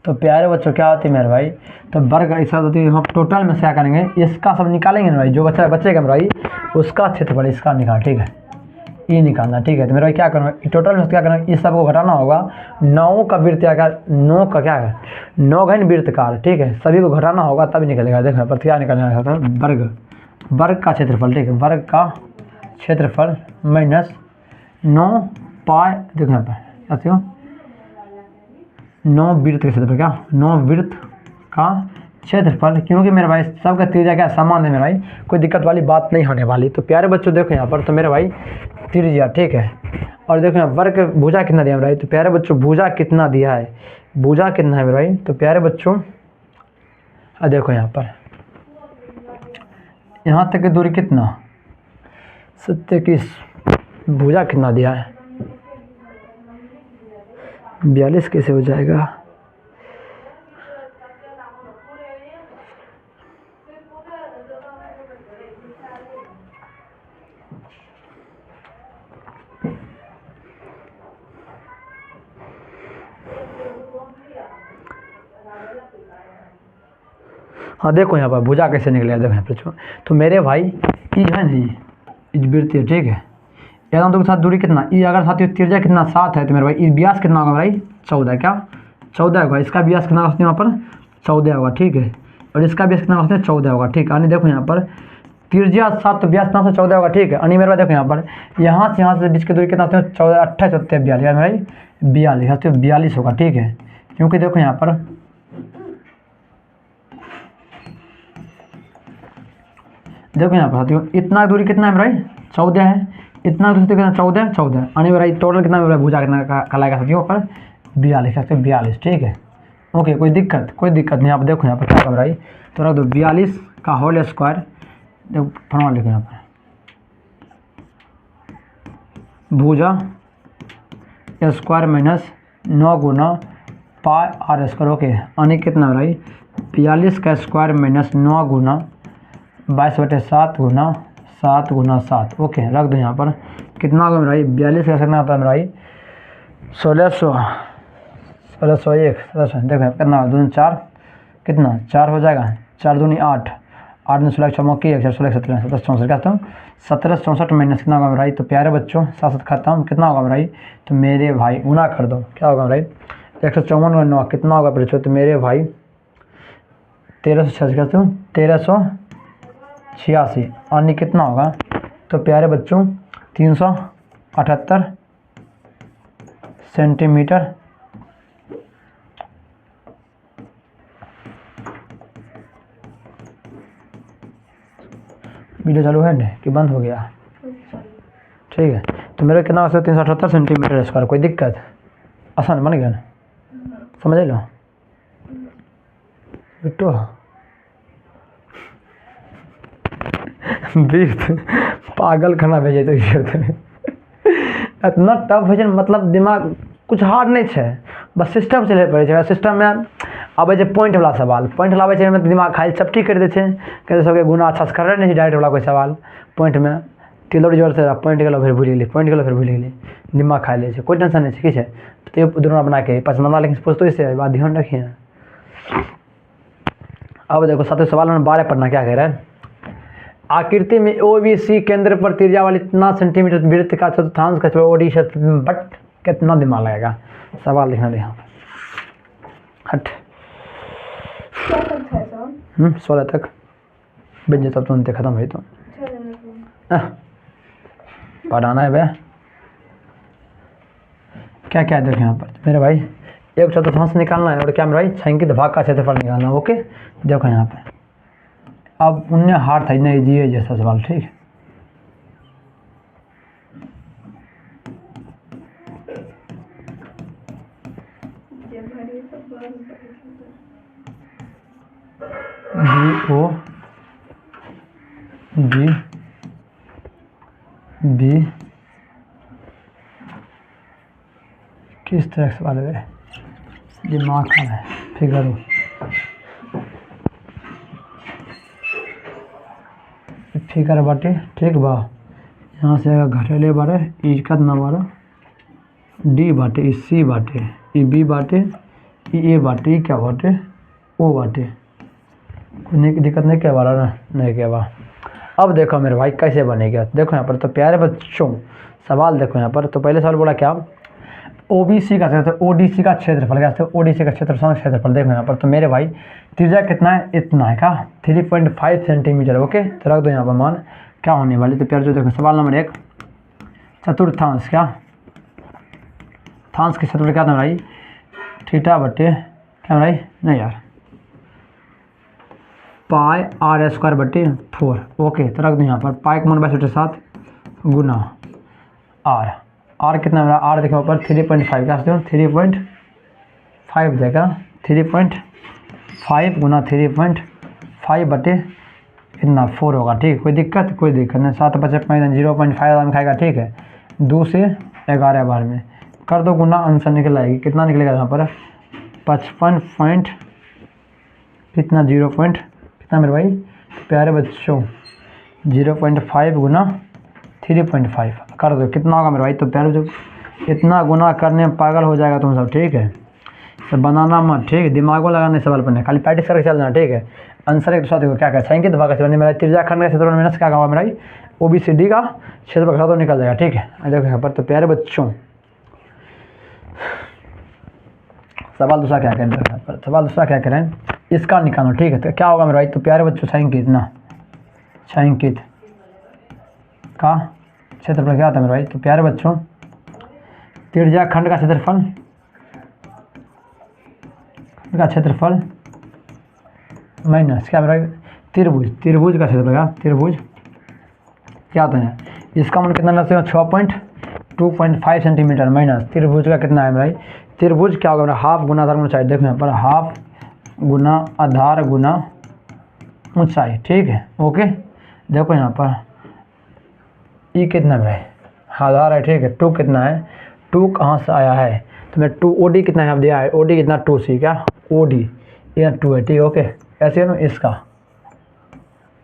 तो प्यारे बच्चों क्या होती है मेरे भाई तो वर्ग ऐसा होती है हम टोटल में से क्या करेंगे इसका सब निकालेंगे ना भाई, जो बचेगा मेरे भाई उसका क्षेत्रफल इसका निकाल, ठीक है, ये निकालना, ठीक है। तो मेरे भाई क्या करना टोटल में क्या करना इस सब को घटाना होगा 9 का वृत्ताकार 9 का क्या है 9 घन वृत्तकार, ठीक है, सभी को घटाना होगा तभी निकलेगा। देखो पर क्या निकालना है वर्ग का क्षेत्रफल, ठीक है, वर्ग का क्षेत्रफल माइनस 9 पाई देखो यहाँ पर क्या 9 वृत्त का क्षेत्रफल क्या 9 वृत्त का क्षेत्रफल, क्योंकि मेरे भाई सबका त्रिज्या क्या समान है मेरे भाई, कोई दिक्कत वाली बात नहीं होने वाली। तो प्यारे बच्चों देखो यहाँ पर तो मेरे भाई त्रिज्या, ठीक है, और देखो यहाँ वर्ग भुजा कितना दिया मेरे भाई। तो प्यारे बच्चों भुजा कितना दिया है भुजा कितना है मेरे भाई। तो प्यारे बच्चों देखो यहाँ पर यहाँ तक की दूरी कितना 27 भुजा कितना दिया है 42 कैसे हो जाएगा। हाँ देखो यहाँ पर भुजा कैसे निकलेगा देखो यहाँ पर। तो मेरे भाई ये जो है ना ये वृत्त है, ठीक है, एकदम तो साथ दूरी कितना ये अगर साथ त्रिज्या कितना 7 है तो मेरे भाई ये व्यास कितना होगा भाई 14 क्या 14 होगा। इसका व्यास कितना होता है यहाँ पर 14 होगा, ठीक है, और इसका व्यास कितना होता है 14 होगा, ठीक है। यानी देखो यहाँ पर त्रिज्या 7 तो व्यास कितना 14 होगा, ठीक है। यानी मेरे भाई देखो यहाँ से बीच की दूरी कितना होता है 14 28 होते हैं 42 भाई 42 होगा, ठीक है। क्योंकि देखो यहाँ पर देखो यहाँ पर साथियों इतना दूरी कितना है भाई 14 है, इतना दूरी कितना 14 यानी भाई टोटल कितना मेरा भुजा कितना कहलाएगा साथियों पर 42, ठीक है। ओके कोई दिक्कत नहीं। आप देखो यहाँ पर क्या कर भाई तो रख दो 42 का होल स्क्वायर देखो फॉर्मूला लिखो यहाँ पर भुजा स्क्वायर माइनस 9 गुना पाई आर स्क्वायर। ओके, यानी कितना है भाई 42 का स्क्वायर माइनस 9 गुना 22/7 गुना 7 गुना 7। ओके, रख दो यहाँ पर। कितना होगा भाई 42 का कितना आता है भाई 1600 1601 1600। देखो कितना 2 4 कितना 4 हो जाएगा, 4 दूनी 8 8 में 16 चौकी 1 16 17 17 64 कहता हूँ 17 64 माइनस कितना होगा भाई। तो प्यारे बच्चों साथ साथ खाता हूँ कितना होगा भाई। तो मेरे भाई गुना कर दो, क्या होगा भाई 154 का 9 कितना होगा बच्चों। तो मेरे भाई 1386 कहते हूँ 1386 और कितना होगा। तो प्यारे बच्चों 378 सेंटीमीटर। वीडियो चालू है कि बंद हो गया? ठीक है, तो मेरा कितना होगा 378 सेंटीमीटर स्क्वायर। कोई दिक्कत? आसान बन गया ना, समझ लो बिट्टो। पागल खाना भेजे तो इतना टफ है, मतलब दिमाग कुछ हार्ड नहीं है, बस सिस्टम चले पड़े। सिस्टम में अब जे पॉइंट वाला सवाल पॉइंट लाबे छै में दिमाग खाली चपटी कर दे छै, कहते सबके गुना अच्छा से कर रहे नहीं डायरेक्ट वाला कोई सवाल पॉइंट में तिलोड़ जोर से पॉइंट गेलो फिर भूल गेली, पॉइंट गेलो फिर भूल गेली, दिमाग खा ले छै। कोई टेंशन नहीं है, ठीक है। तो दोनों बना के 5 नंबर लेकिन पूछते इससे बात ध्यान रखिए। अब देखो सातवें सवाल में 12 पढ़ना क्या कह रहा है। आकृति में OBC केंद्र पर त्रिज्या वाली इतना सेंटीमीटर वृत्त का चतुर्थांश का ओडी से बट कितना दिमाग लगेगा। सवाल लिखना दे यहाँ पर हट 16 तक बन जाता तुरंत खत्म है। तो पढ़ाना है भैया क्या क्या है देखो यहाँ पर मेरे भाई एक चतुर्थांश निकालना है और क्या मेरे भाई छायांकित भाग का क्षेत्रफल निकालना है। ओके देखो यहाँ पर अब उन्हें हार्ड था नहीं जी जैसा सवाल, ठीक है। BOD किस तरह से सवाल है दिमाग का है फिगर फिगर बाटे, ठीक बा। यहाँ से घटेले बारे ई का ना बारे डी बाटे ई सी बाटे ई बी बाटे ई ए बाटे ई क्या बाटे ओ बाटे। कोई दिक्कत नहीं क्या बारा ना नहीं क्या बा। अब देखो मेरे भाई कैसे बनेगा, देखो यहाँ पर। तो प्यारे बच्चों सवाल देखो यहाँ पर। तो पहले सवाल बोला क्या OBC का क्षेत्र ODC का क्षेत्रफल क्या है ODC का क्षेत्रफल देखो यहाँ पर। तो मेरे भाई त्रिज्या कितना है इतना है का 3.5 सेंटीमीटर। ओके तो रख दो यहाँ पर मान क्या होने वाली। तो प्यारे जो देखो सवाल नंबर 1 चतुर्थांश क्या थांश के क्षेत्रफल क्या था भाई थीटा बटे क्या भाई नहीं यार पाई आर स्क्वायर बटे 4। ओके तो रख दो यहाँ पर पाई का मान 22/7 गुना आर कितना है आर देखो ऊपर 3.5 क्या 3.5 देगा 3.5 गुना 3.5 बटे कितना 4 होगा, ठीक। कोई दिक्कत नहीं 7 बचे 0.5 में खाएगा, ठीक है। 2 से 11 बार में कर दो गुना आंसर निकल आएगी कितना निकलेगा यहाँ पर 55 कितना 0 कितना मेरे भाई प्यारे बच्चों 0.5 गुना 3.5 कर दो कितना होगा मेरे भाई। तो प्यारे जो इतना गुना करने में पागल हो जाएगा तुम सब, ठीक है। तो बनाना मत, ठीक है। दिमाग को लगाने सवाल पढ़ने खाली प्रैक्टिस करके चलना, ठीक है। आंसर एक दूसरा देखो क्या छायांकित भाग का मेरा त्रिज्या खंड का क्षेत्रफल माइनस क्या होगा मेरा OBCD का क्षेत्रफल तो निकल जाएगा, ठीक है। देखो यहाँ पर। तो प्यारे बच्चों सवाल दूसरा क्या करें यहाँ पर सवाल दूसरा क्या करें इसका निकालो, ठीक है। तो क्या होगा मेरे भाई। तो प्यारे बच्चों छायांकित का क्षेत्रफल क्या होता है मेरे भाई। तो प्यारे बच्चों त्रिज्या खंड का क्षेत्रफल माइनस क्या मेरे भाई त्रिभुज का क्षेत्रफल त्रिभुज क्या होता है इसका मान कितना ना 6.25 सेंटीमीटर माइनस त्रिभुज का कितना है मेरे भाई। त्रिभुज क्या होगा मेरा हाफ गुना आधार गुना ऊंचाई। देखो यहाँ पर हाफ गुना आधार गुना ऊंचाई, ठीक है। ओके देखो यहाँ पर ई कितना है आधार है, ठीक है। 2 कितना है 2 कहाँ से आया है तो मैं 2 OD कितना यहाँ दिया है, OD कितना 2C क्या OD ये 2 है ठीक है। ओके ऐसे है ना इसका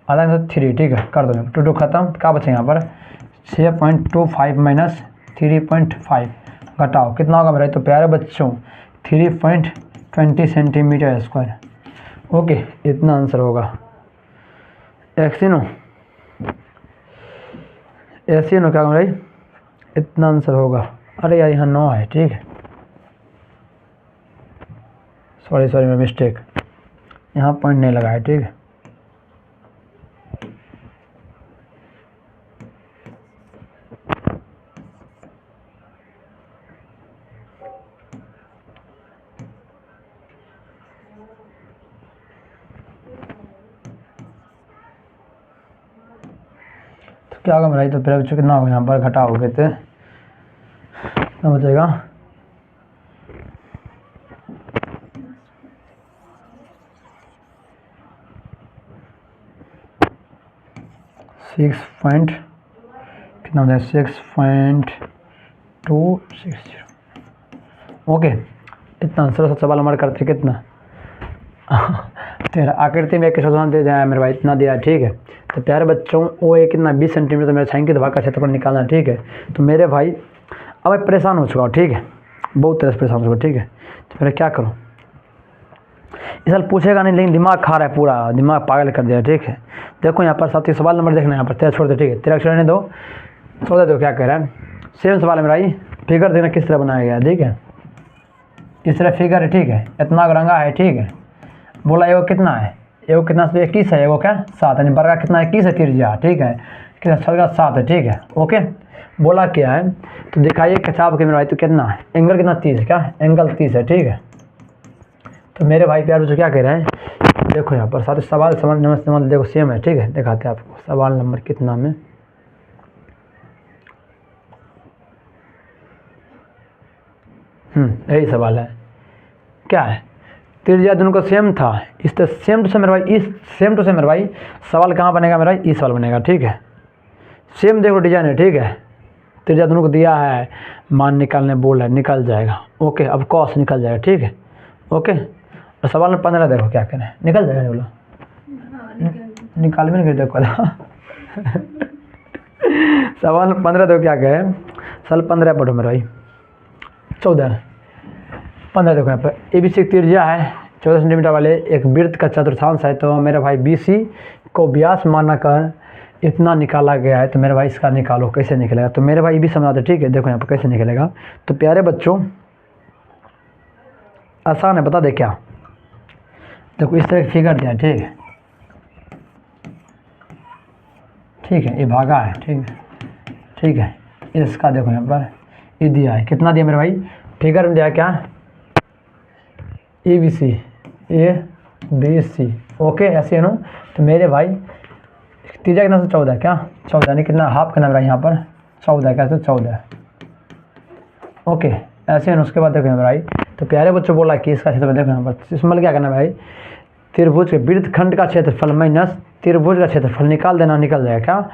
आधा 3 ठीक है कर दो 2 खत्म क्या बचे यहाँ पर 6.25 माइनस 3.5 घटाओ कितना होगा मेरा। तो प्यारे बच्चों 3.20 सेंटीमीटर स्क्वायर। ओके इतना आंसर होगा। एक्सिनो ऐसे नो क्या भाई इतना आंसर होगा। अरे यार यहाँ 9 है ठीक है सॉरी मैं मिस्टेक यहाँ पॉइंट नहीं लगा है ठीक है। तो क्या होगा मेरा। तो फिर बच्चों कितना होगा यहाँ पर घटाओगे तो कितना बचेगा 6 पॉइंट कितना हो जाएगा 6.260। ओके इतना आंसर सवाल हमारे करते कितना तेरा आकृति में एक सवाल दे दिया मेरे भाई इतना दिया ठीक है। तो प्यारे बच्चों वो एक कितना 20 सेंटीमीटर मेरे छाई की दवा का क्षेत्रफल निकालना ठीक है। तो मेरे भाई अब मैं परेशान हो चुका हूँ ठीक है बहुत तरह से परेशान हो चुका ठीक है। तो फिर क्या करूँ इस साल पूछेगा नहीं लेकिन दिमाग खा रहा है पूरा दिमाग पागल कर दिया ठीक है। देखो यहाँ पर साथ ही सवाल नंबर देखना यहाँ पर तेरा छोड़ दो ठीक है तेरा छोड़ने दो 14 दो क्या कह रहा है। सेम सवाल है मेरा ये फिगर देखना किस तरह बनाया गया ठीक है। इस तरह फिगर है ठीक है इतना रंगा है ठीक है। बोला एगो कितना है एगो कितना 21 है एगो क्या 7 है बरगा कितना 21 है तिरजिया ठीक है कितना छलगा 7 है ठीक है। ओके बोला क्या है तो दिखाइए खिंचाव के मेरे भाई तो कितना है एंगल कितना 30 क्या एंगल 30 है ठीक है। तो मेरे भाई प्यार बच्चों क्या कह रहे हैं देखो यहाँ पर साथ सवाल समझ देखो सेम है ठीक है। दिखाते हैं आपको सवाल नंबर कितना में यही सवाल है क्या है त्रिज्या दोनों का सेम था इस तरह सेम टू सेम मेरे भाई इस सेम टू सेम मेरे भाई सवाल कहाँ बनेगा मेरा इस सवाल बनेगा ठीक है। सेम देखो डिजाइन है ठीक है त्रिज्या दोनों को दिया है मान निकालने बोल है निकल जाएगा। ओके अब कॉस निकल जाएगा ठीक है। ओके और सवाल में 15 देखो क्या करें निकल जाएगा नहीं बोला निकाल भी नहीं देखो सवाल 15 देखो क्या कहे साल 15 पढ़ो मेरे भाई 15 देखो यहाँ पर ABC त्रिज्या है 14 सेंटीमीटर वाले एक वृत्त का चतुर्थांश है। तो मेरे भाई BC को व्यास माना कर इतना निकाला गया है। तो मेरे भाई इसका निकालो कैसे निकलेगा। तो मेरे भाई भी समझा दे ठीक है। देखो यहाँ पर कैसे निकलेगा। तो प्यारे बच्चों आसान है बता दे क्या देखो इस तरह फिगर दिया ठीक है ये भागा है ठीक है इसका देखो यहाँ पर ये दिया है कितना दिया मेरे भाई फिगर में दिया क्या ABC ABC ओके ऐसे है ना। तो मेरे भाई तीजा कितना 14 क्या 14 यानी कितना हाफ का नंबर है यहाँ पर 14 क्या 14 ओके ऐसे है ना। उसके बाद देखो मेरे भाई तो प्यारे बच्चों बोला कि इसका क्षेत्रफल देखो यहाँ पर इसमें क्या करना भाई त्रिभुज के वृत्त खंड का क्षेत्रफल माइनस त्रिभुज का क्षेत्रफल निकाल देना निकल जाएगा क्या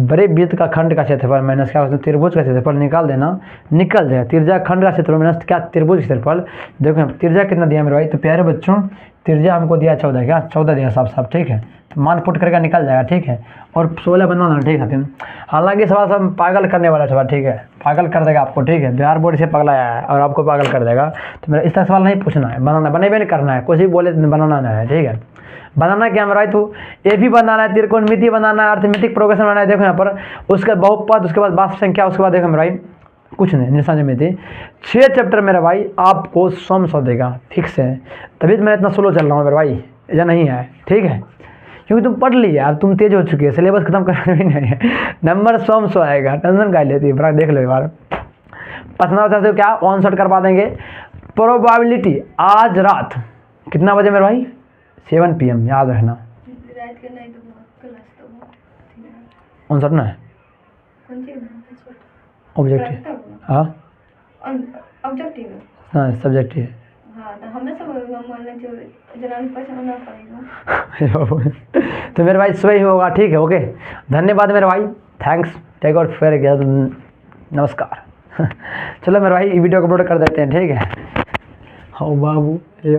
बड़े वृत्त का खंड का क्षेत्रफल माइनस क्या त्रिभुज का क्षेत्रफल निकाल देना निकल जाएगा। त्रिज्या खंड का क्षेत्रफल माइनस क्या त्रिभुज क्षेत्रफल। देखो त्रिज्या कितना दिया मेरे भाई तो प्यारे बच्चों त्रिज्या हमको दिया 14 क्या 14 दिया साफ ठीक है। तो मान पुट करके निकल जाएगा ठीक है। और 16 बनाना ठीक है। हालांकि सवाल सब पागल करने वाला सवाल ठीक है पागल कर देगा आपको ठीक है। बिहार बोर्ड से पगलाया है और आपको पागल कर देगा। तो मेरा इस तरह सवाल नहीं पूछना है बनाना बनेबे नहीं करना है कुछ भी बोले बनाना नहीं है ठीक है। बनाना क्या मेरा भाई तो ये भी बनाना है त्रिकोणमिति बनाना है अर्थमेटिक प्रोग्रेशन बनाना है। देखो यहाँ पर उसके बहुपद उसके बाद वास्तव संख्या उसके बाद देखो मेरा भाई कुछ नहीं निशान ज्यामिति 6 चैप्टर मेरा भाई आपको सम सौ देगा फिक्स है। तभी तो मैं इतना स्लो चल रहा हूँ मेरा भाई या नहीं है ठीक है क्योंकि तुम पढ़ लिया अब तुम तेज हो चुकी है सिलेबस खत्म करना भी नहीं है नंबर 100 आएगा टेंशन का लेती है बड़ा देख लो एक बार पसंद से क्या 1 करवा देंगे। प्रोबेबिलिटी आज रात कितना बजे मेरे भाई 7 PM याद रखना 59 ना है ऑब्जेक्टिव हाँ हाँ सब्जेक्टिव तो मेरे भाई सही होगा ठीक है। ओके धन्यवाद मेरे भाई थैंक्स टेक आउट फेयर नमस्कार। चलो मेरे भाई वीडियो को अपलोड कर देते हैं, ठीक है। हाँ बाबू ये